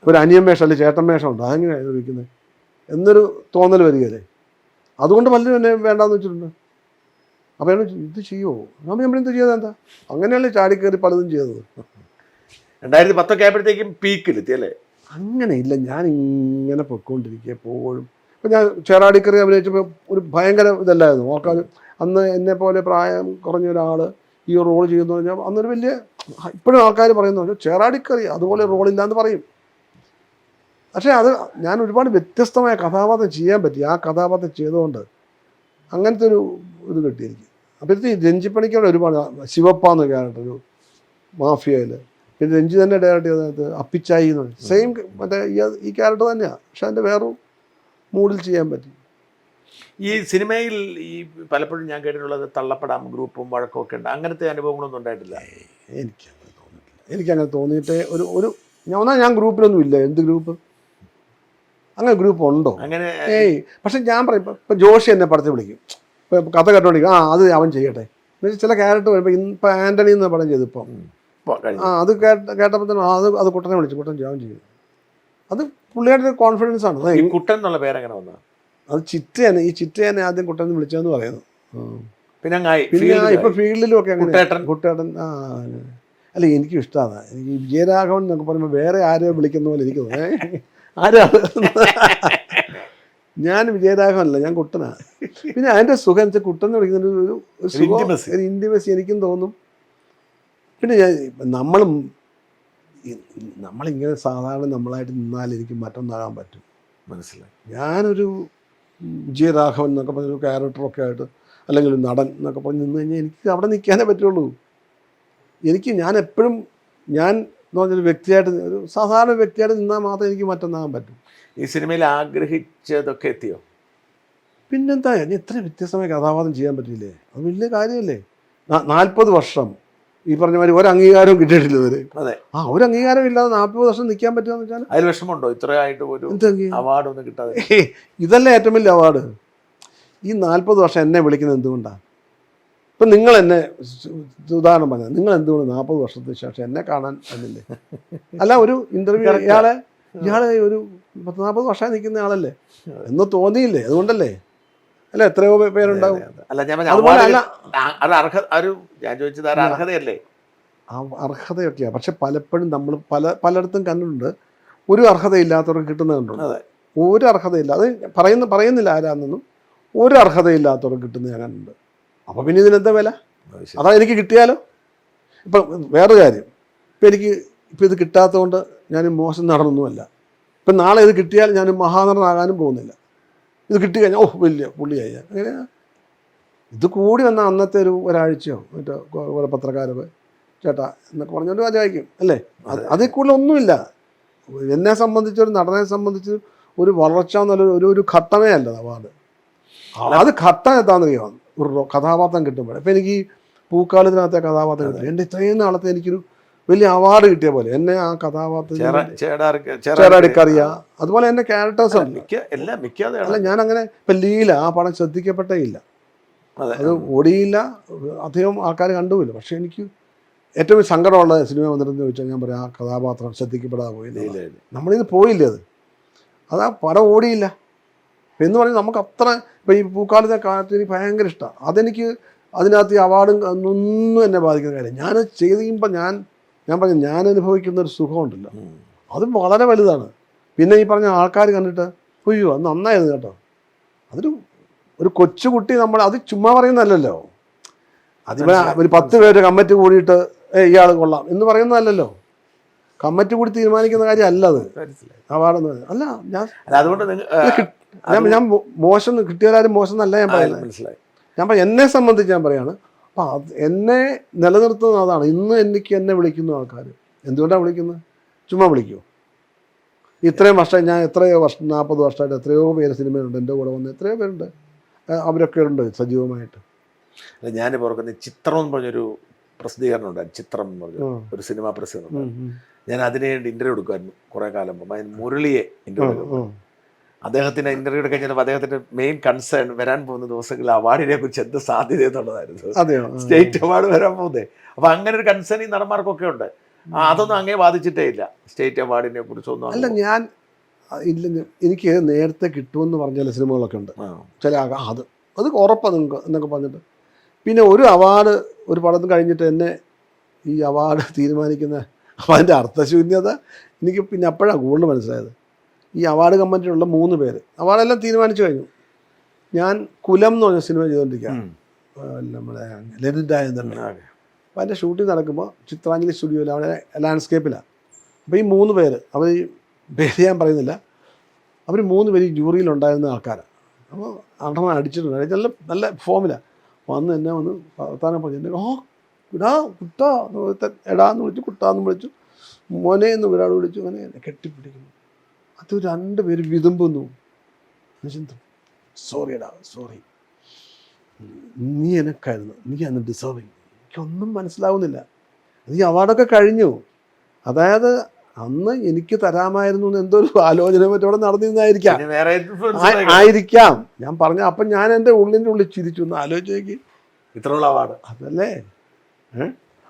ഒരു അനിയൻ വേഷം അല്ലെങ്കിൽ ചേട്ടൻ വേഷം ഉണ്ട്, അതെങ്ങനെയാണ് വിളിക്കുന്നത് എന്നൊരു തോന്നൽ വരികയല്ലേ. അതുകൊണ്ട് പലരും എന്നെ വേണ്ടാന്ന് വെച്ചിട്ടുണ്ട്. അപ്പോൾ അയാൾ ഇത് ചെയ്യുമോ? നമ്മളെന്ത് ചെയ്തത് എന്താ? അങ്ങനെയല്ലേ ചാടിക്കയറി പലതും ചെയ്തത്. 2010 ആയപ്പോഴത്തേക്കും പീക്കിലെത്തി അല്ലേ? അങ്ങനെ ഇല്ല, ഞാൻ ഇങ്ങനെ പൊയ്ക്കൊണ്ടിരിക്കുക എപ്പോഴും. ഇപ്പം ഞാൻ ചേറാടിക്കറി അഭിനയിച്ചപ്പോൾ ഒരു ഭയങ്കര ഇതല്ലായിരുന്നു ഓർക്കാൻ. അന്ന് എന്നെ പോലെ പ്രായം കുറഞ്ഞ ഒരാൾ ഈ റോൾ ചെയ്യുന്നു പറഞ്ഞാൽ അന്നൊരു വലിയ, ഇപ്പോഴും ആൾക്കാർ പറയുന്നു ചേറാടിക്കറി അതുപോലെ റോളില്ലാന്ന് പറയും. പക്ഷേ അത് ഞാൻ ഒരുപാട് വ്യത്യസ്തമായ കഥാപാത്രം ചെയ്യാൻ പറ്റി. ആ കഥാപാത്രം ചെയ്തുകൊണ്ട് അങ്ങനത്തെ ഒരു ഇത് കിട്ടി എനിക്ക്. അപ്പോഴത്തെ രഞ്ജിപ്പണിക്കോട് ഒരുപാട്, ശിവപ്പ എന്ന ക്യാരക്ടർ ഒരു മാഫിയയിൽ, പിന്നെ രഞ്ജി തന്നെ ഡയറക്റ്റ് ചെയ്തത് അപ്പിച്ചായി എന്ന് പറയും. സെയിം മറ്റേ ഈ ക്യാരക്ടർ തന്നെയാണ്, പക്ഷെ അതിൻ്റെ വേറൊരു മൂഡിൽ ചെയ്യാൻ പറ്റി. ഈ സിനിമയിൽ ഈ പലപ്പോഴും ഞാൻ കേട്ടിട്ടുള്ളത് തള്ളപ്പെടാം ഗ്രൂപ്പും വഴക്കും ഒക്കെ ഉണ്ട്. അങ്ങനത്തെ അനുഭവങ്ങളൊന്നും ഉണ്ടായിട്ടില്ല? എനിക്കങ്ങനെ തോന്നിയിട്ടില്ല. എനിക്കങ്ങനെ തോന്നിയിട്ട് ഞാൻ ഗ്രൂപ്പിലൊന്നും ഇല്ല. എന്ത് ഗ്രൂപ്പ്? അങ്ങനെ ഗ്രൂപ്പ് ഉണ്ടോ? അങ്ങനെ പക്ഷെ ഞാൻ പറയും, ഇപ്പം ജോഷി എന്നെ പടത്തിൽ വിളിക്കും, ഇപ്പം കഥ കേട്ടോണ്ടിരിക്കും, അത് അവൻ ചെയ്യട്ടെ. ചില ക്യാരക്ടർ വരുമ്പോൾ ഇപ്പം ആൻ്റണി എന്ന പടം ചെയ്തു, ഇപ്പം അത് കേട്ടപ്പോൾ തന്നെ അത് കുട്ടനെ വിളിച്ചു, കുട്ടൻ അവൻ ചെയ്യും. അത് പുള്ളിയുടെ കോൺഫിഡൻസ് ആണ്. കുട്ടൻ എന്നുള്ള പേരെങ്ങനെ വന്നത്? അത് ചിറ്റയാണ്. ഈ ചിറ്റയാണ് ആദ്യം കുട്ടൻ വിളിച്ചതെന്ന് പറയുന്നു. പിന്നെ ഇപ്പൊ ഫീൽഡിലും ഒക്കെ അങ്ങനെ കുട്ടേട്ടൻ. അല്ല, എനിക്കും ഇഷ്ടമാണ്. എനിക്ക് വിജയരാഘവൻ എന്നൊക്കെ പറയുമ്പോൾ വേറെ ആരെയോ വിളിക്കുന്ന പോലെ എനിക്ക് തോന്നുന്നത്. ആരാണ്? ഞാൻ വിജയരാഘവനല്ല, ഞാൻ കുട്ടനാണ്. പിന്നെ അതിന്റെ സുഖം വെച്ചാൽ കുട്ടൻ എന്ന് വിളിക്കുന്ന ഒരു ഇന്റിമസി എനിക്കും തോന്നും. പിന്നെ നമ്മളിങ്ങനെ സാധാരണ നമ്മളായിട്ട് നിന്നാൽ എനിക്ക് മറ്റൊന്നാകാൻ പറ്റും. മനസ്സിലായി. ഞാനൊരു വിജയരാഘവൻ എന്നൊക്കെ പറഞ്ഞൊരു ക്യാരക്ടറൊക്കെ ആയിട്ട്, അല്ലെങ്കിൽ ഒരു നടൻ എന്നൊക്കെ പറഞ്ഞ് നിന്ന് കഴിഞ്ഞാൽ എനിക്ക് അവിടെ നിൽക്കാനേ പറ്റുള്ളൂ. ഞാൻ എപ്പോഴും എന്ന് പറഞ്ഞൊരു വ്യക്തിയായിട്ട്, ഒരു സാധാരണ വ്യക്തിയായിട്ട് നിന്നാൽ മാത്രമേ എനിക്ക് മറ്റൊന്നാകാൻ പറ്റും. ഈ സിനിമയിൽ ആഗ്രഹിച്ചതൊക്കെ എത്തിയോ? പിന്നെന്താ, ഇനി എത്ര വ്യത്യസ്തമായ കഥാപാത്രം ചെയ്യാൻ പറ്റില്ലേ? അത് വലിയ കാര്യമല്ലേ. 40 വർഷം ഈ പറഞ്ഞ മാതിരി ഒരു അംഗീകാരവും കിട്ടിയിട്ടില്ല ഇവര്. അതെ, ഒരു അംഗീകാരം ഇല്ലാതെ 40 വർഷം നിൽക്കാൻ പറ്റുമെന്ന് വെച്ചാൽ അതിൽ വിഷമമുണ്ടോ? ഇത്രയായിട്ട് ഒരു അവാർഡ് ഒന്നും കിട്ടാതെ. ഇതല്ലേ ഏറ്റവും വലിയ അവാർഡ്. ഈ 40 വർഷം എന്നെ വിളിക്കുന്നത് എന്തുകൊണ്ടാണ്? ഇപ്പം നിങ്ങൾ എന്നെ ഉദാഹരണം പറഞ്ഞത്, നിങ്ങൾ എന്തുകൊണ്ട് 40 വർഷത്തിന് ശേഷം എന്നെ കാണാൻ വന്നില്ലേ? അല്ല, ഒരു ഇന്റർവ്യൂ ഇയാളെ ഒരു 40 വർഷമായി നിൽക്കുന്ന ആളല്ലേ എന്ന് തോന്നിയില്ലേ? അതുകൊണ്ടല്ലേ? അല്ല, എത്രയോ പേരുണ്ടാവും. അർഹതയൊക്കെയാണ്. പക്ഷെ പലപ്പോഴും നമ്മൾ പലയിടത്തും കണ്ടിട്ടുണ്ട്, ഒരു അർഹതയില്ലാത്തവർക്ക് കിട്ടുന്നത് കണ്ടുണ്ട്. ഒരു അർഹതയില്ല, അത് പറയുന്നില്ല ആരാന്നൊന്നും. ഒരു അർഹതയില്ലാത്തവർക്ക് കിട്ടുന്നത് ഞാൻ കണ്ടുണ്ട്. അപ്പോൾ പിന്നെ ഇതിനെന്താ വില? അതാ എനിക്ക് കിട്ടിയാലോ. ഇപ്പം വേറൊരു കാര്യം, ഇപ്പം ഇത് കിട്ടാത്തതുകൊണ്ട് ഞാൻ മോശം നടനൊന്നുമല്ല. ഇപ്പം നാളെ ഇത് കിട്ടിയാൽ ഞാൻ മഹാനടനാകാനും പോകുന്നില്ല. ഇത് കിട്ടിക്കഴിഞ്ഞാൽ വലിയ പുള്ളിയായി. അങ്ങനെ ഇത് കൂടി വന്നാൽ അന്നത്തെ ഒരാഴ്ചയോ മറ്റോ കുറെ പത്രക്കാരൊക്കെ ചേട്ടാ എന്നൊക്കെ പറഞ്ഞുകൊണ്ട് വായിക്കും അല്ലേ? അതിൽ കൂടുതൽ ഒന്നുമില്ല. എന്നെ സംബന്ധിച്ചൊരു നടനെ സംബന്ധിച്ച് ഒരു വളർച്ച എന്നുള്ള ഒരു ഘട്ടമേ അല്ല അവാർഡ്. അത് ഘട്ടം എത്താന്നറിയാം. ഒരു കഥാപാത്രം കിട്ടുമ്പോൾ ഇപ്പം എനിക്ക് ഈ പൂക്കാലത്തിനകത്തെ കഥാപാത്രം കിട്ടും. എൻ്റെ ഇത്രയും നാളത്തെ എനിക്കൊരു വലിയ അവാർഡ് കിട്ടിയ പോലെ എന്നെ ആ കഥാപാത്രം ചേടാടിക്കറിയാം. അതുപോലെ എൻ്റെ ക്യാരക്ടേഴ്സ് അല്ല, ഞാൻ അങ്ങനെ ഇപ്പം ലീല ആ പടം ശ്രദ്ധിക്കപ്പെട്ടേ ഇല്ല, അത് ഓടിയില്ല, അധികം ആൾക്കാർ കണ്ടുമില്ല. പക്ഷെ എനിക്ക് ഏറ്റവും സങ്കടമുള്ള സിനിമ വന്നിട്ടെന്ന് ചോദിച്ചാൽ ഞാൻ പറയാം, ആ കഥാപാത്രം ശ്രദ്ധിക്കപ്പെടാതെ പോയില്ല. നമ്മളിത് പോയില്ല, അത് ആ പടം ഓടിയില്ല എന്ന് പറഞ്ഞാൽ നമുക്ക് അത്ര. ഇപ്പം ഈ പൂക്കാലത്തെ കാലത്ത് എനിക്ക് ഭയങ്കര ഇഷ്ടമാണ്. അതെനിക്ക് അതിനകത്ത് ഈ അവാർഡും ഒന്നും എന്നെ ബാധിക്കുന്ന കാര്യം. ഞാൻ ചെയ്ത് കഴിയുമ്പോൾ ഞാൻ പറഞ്ഞു, ഞാൻ അനുഭവിക്കുന്ന ഒരു സുഖമുണ്ടല്ലോ, അത് വളരെ വലുതാണ്. പിന്നെ ഈ പറഞ്ഞ ആൾക്കാർ കണ്ടിട്ട് അയ്യോ അത് നന്നായിരുന്നു കേട്ടോ. ഒരു കൊച്ചുകുട്ടി അത് ചുമ്മാ പറയുന്നതല്ലല്ലോ. അതിന് ഒരു 10 പേര് കമ്മിറ്റി കൂടിയിട്ട് ഇയാൾ കൊള്ളാം എന്ന് പറയുന്നതല്ലല്ലോ. കമ്മിറ്റി കൂടി തീരുമാനിക്കുന്ന കാര്യം അല്ല അത്. അവാർഡെന്ന് അല്ല. ഞാൻ മോശം കിട്ടിയാലും മോശം എന്നല്ല ഞാൻ പറയുന്നത്. മനസ്സിലായി. ഞാൻ എന്നെ സംബന്ധിച്ച് ഞാൻ പറയാണ്. അപ്പം എന്നെ നിലനിർത്തുന്നത് അതാണ്. ഇന്ന് എന്നെ വിളിക്കുന്ന ആൾക്കാർ എന്തുകൊണ്ടാണ് വിളിക്കുന്നത്? ചുമ്മാ വിളിക്കുമോ? ഇത്രയും വർഷം ഞാൻ 40 വർഷമായിട്ട് എത്രയോ പേര് സിനിമയിലുണ്ട്, എൻ്റെ കൂടെ വന്ന് എത്രയോ പേരുണ്ട്, അവരൊക്കെ ഉണ്ട് സജീവമായിട്ട്. അല്ല, ഞാൻ ഓർക്കുന്ന ചിത്രം എന്ന് പറഞ്ഞൊരു പ്രസിദ്ധീകരണം ഉണ്ടായിരുന്നു. ചിത്രം എന്ന് പറഞ്ഞ ഒരു സിനിമാ പ്രസിദ്ധീകരണം. ഞാൻ അതിന് വേണ്ടി ഇന്റർവ്യൂ എടുക്കുമായിരുന്നു കുറേ കാലം മുമ്പ്. അതിന് മുരളിയെ ഇന്റർവ്യൂ എടുക്കും. അദ്ദേഹത്തിന് ഇന്റർവ്യൂ എടുക്കാൻ കഴിഞ്ഞാൽ അദ്ദേഹത്തിന്റെ മെയിൻ കൺസേൺ വരാൻ പോകുന്ന ദിവസങ്ങളിൽ അവാർഡിനെ കുറിച്ച് എന്ത് സാധ്യത എന്നുള്ളതായിരുന്നു. സ്റ്റേറ്റ് അവാർഡ് വരാൻ പോകുന്നത്. അപ്പൊ അങ്ങനെ ഒരു കൺസേൺ ഈ നടന്മാർക്കൊക്കെ ഉണ്ട്. അതൊന്നും അങ്ങേ ബാധിച്ചിട്ടേ ഇല്ല, സ്റ്റേറ്റ് അവാർഡിനെ കുറിച്ചൊന്നും. അല്ല, എനിക്ക് നേരത്തെ കിട്ടുമെന്ന് പറഞ്ഞ ചില സിനിമകളൊക്കെ ഉണ്ട്. ചില അത് ഉറപ്പാണ് നിങ്ങൾക്ക് എന്നൊക്കെ പറഞ്ഞിട്ട് പിന്നെ ഒരു അവാർഡ് ഒരു പടം കഴിഞ്ഞിട്ട് എന്നെ ഈ അവാർഡ് തീരുമാനിക്കുന്ന അപ്പോൾ അതിൻ്റെ അർത്ഥശൂന്യത എനിക്ക് പിന്നെ അപ്പോഴാണ് കൂടുതൽ മനസ്സിലായത്. ഈ അവാർഡ് കമ്മിറ്റിയിലുള്ള 3 പേര് അവാർഡെല്ലാം തീരുമാനിച്ചു കഴിഞ്ഞു. ഞാൻ കുലം എന്ന് പറഞ്ഞ സിനിമ ചെയ്തുകൊണ്ടിരിക്കുകയാണ്, നമ്മുടെ ലളിതായൻ തന്നെ. അപ്പോൾ അതിൻ്റെ ഷൂട്ടിംഗ് നടക്കുമ്പോൾ ചിത്രാഞ്ജലി സ്റ്റുഡിയോയിൽ അവിടെ ലാൻഡ്സ്കേപ്പിലാണ്. അപ്പോൾ ഈ 3 പേര്, അവർ ഈ പേര് ഞാൻ പറയുന്നില്ല, അവർ 3 പേര് ഈ ജൂറിയിലുണ്ടായിരുന്ന ആൾക്കാരാണ്. അപ്പോൾ അടണം അടിച്ചിട്ടുണ്ട്, നല്ല നല്ല ഫോമിലാണ്. വന്ന് എന്നെ വന്ന് വർത്താനം പറഞ്ഞു, കുട്ടാ എടാന്ന് വിളിച്ചു, കുട്ടാന്ന് വിളിച്ചു, മോനെ എന്ന് ഒരാൾ വിളിച്ചു, അങ്ങനെ എന്നെ കെട്ടിപ്പിടിക്കുന്നു. അത് 2 പേര് വിതുമ്പുന്നു. സോറി എടാ, സോറി, നീ എനക്കായിരുന്നു, നീ അന്ന് ഡിസേർവ് ചെയ്യും. എനിക്കൊന്നും മനസ്സിലാവുന്നില്ല. ഈ അവാർഡൊക്കെ കഴിഞ്ഞു. അതായത് അന്ന് എനിക്ക് തരാമായിരുന്നു എന്ന് എന്തോ ഒരു ആലോചന മറ്റോടെ നടന്നിരുന്നായിരിക്കാം ഞാൻ പറഞ്ഞ. അപ്പം ഞാൻ എൻ്റെ ഉള്ളിൽ ചിരിച്ചു. ഒന്ന് ആലോചിച്ച് നോക്കി, ഇത്രയുള്ള അവാർഡ് അതല്ലേ.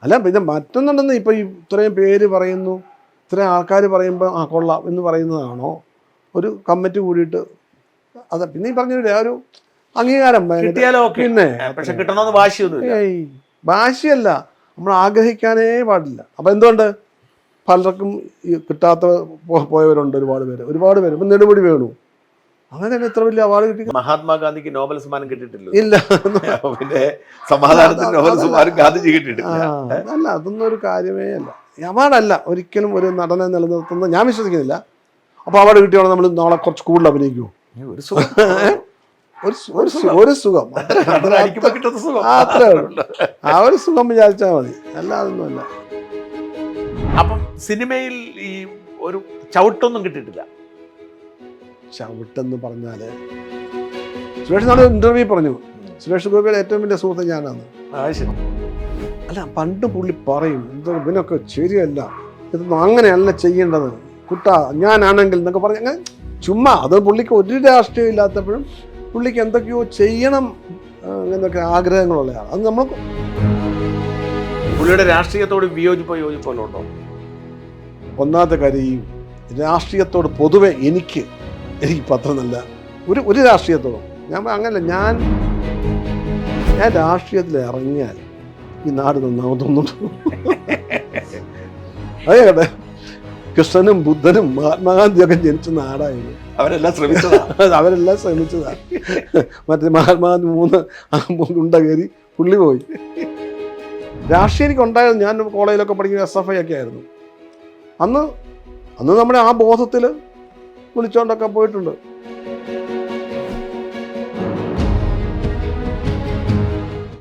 അല്ല പിന്നെ മറ്റൊന്നുണ്ടെന്ന് ഇപ്പം ഇത്രയും പേര് പറയുന്നു, ഇത്രയും ആൾക്കാർ പറയുമ്പോൾ ആ കൊള്ളാം എന്ന് പറയുന്നതാണോ ഒരു കമ്മിറ്റി കൂടിയിട്ട്? അതെ, പിന്നെ ഈ പറഞ്ഞ ഒരു അംഗീകാരം പിന്നെ പക്ഷെ കിട്ടണമെന്ന് വാശിയൊന്നുമില്ല. വാശിയല്ല, നമ്മൾ ആഗ്രഹിക്കാനേ പാടില്ല. അപ്പം എന്തുകൊണ്ട് പലർക്കും ഈ കിട്ടാത്ത പോയവരുണ്ട്, ഒരുപാട് പേര്. ഇപ്പം നെടുമുടി വേണു, അങ്ങനെ എത്ര വലിയ അവാർഡ് കിട്ടി. മഹാത്മാഗാന്ധിക്ക് നോബൽ സമ്മാനം കിട്ടിയിട്ടില്ല. ഇല്ല, പിന്നെ സമാധാനത്തിന് നോബൽ സമ്മാനം ഗാന്ധിജി കിട്ടിയിട്ടില്ല. അല്ല, അതൊന്നും ഒരു കാര്യമേ അല്ല. അവാർഡല്ല ഒരിക്കലും ഒരു നടനെ നിലനിർത്തുന്നത് ഞാൻ വിശ്വസിക്കുന്നില്ല. അപ്പോൾ അവാർഡ് കിട്ടിയോളം നമ്മൾ നാളെ കുറച്ച് കൂടുതൽ അഭിനയിക്കുമോ? ഒരു സുഖം, അത്രേ ഉള്ളൂ. ആ ഒരു സുഖം വിചാരിച്ചാൽ മതി, അല്ലാതൊന്നുമല്ല. അപ്പം സിനിമയിൽ ഈ ഒരു ചവിട്ടൊന്നും കിട്ടിയിട്ടില്ല. ചവിട്ടെന്ന് പറഞ്ഞാൽ സുരേഷ് നാളെ ഇന്റർവ്യൂ പറഞ്ഞു, സുരേഷ് ഗോപിയുടെ ഏറ്റവും വലിയ സുഹൃത്ത് ഞാനാണ്. അല്ല, പണ്ട് പുള്ളി പറയും, എന്തോ ഇതിനൊക്കെ ശരിയല്ല, ഇതൊന്നും അങ്ങനെയല്ല ചെയ്യേണ്ടത് കുട്ടാ, ഞാനാണെങ്കിൽ എന്നൊക്കെ പറഞ്ഞ് അങ്ങനെ ചുമ്മാ. അത് പുള്ളിക്ക് ഒരു രാഷ്ട്രീയം ഇല്ലാത്തപ്പോഴും പുള്ളിക്ക് എന്തൊക്കെയോ ചെയ്യണം എന്നൊക്കെ ആഗ്രഹങ്ങളുള്ളതാണ്. അത് നമ്മൾ പുള്ളിയുടെ രാഷ്ട്രീയത്തോട് യോജിപ്പോ ഉണ്ടോ? ഒന്നാമത്തെ കാര്യം, ഈ രാഷ്ട്രീയത്തോട് പൊതുവെ എനിക്ക് പത്രമല്ല ഒരു രാഷ്ട്രീയത്തോടും ഞാൻ അങ്ങനല്ല. ഞാൻ രാഷ്ട്രീയത്തിൽ ഇറങ്ങിയാൽ ഈ നാട് നന്നാവുന്നുണ്ട്. അതേ കേട്ടെ, കൃഷ്ണനും ബുദ്ധനും മഹാത്മാഗാന്ധിയൊക്കെ ജനിച്ച നാടായിരുന്നു. അവരെല്ലാം ശ്രമിച്ചതാ. മറ്റേ മഹാത്മാഗാന്ധി 3 ഉണ്ട കയറി പുള്ളി പോയി. രാഷ്ട്രീയം എനിക്ക് ഉണ്ടായിരുന്നു. ഞാൻ കോളേജിലൊക്കെ പഠിക്കുന്ന SFI ഒക്കെ ആയിരുന്നു. അന്ന് നമ്മുടെ ആ ബോധത്തിൽ വിളിച്ചോണ്ടൊക്കെ പോയിട്ടുണ്ട്.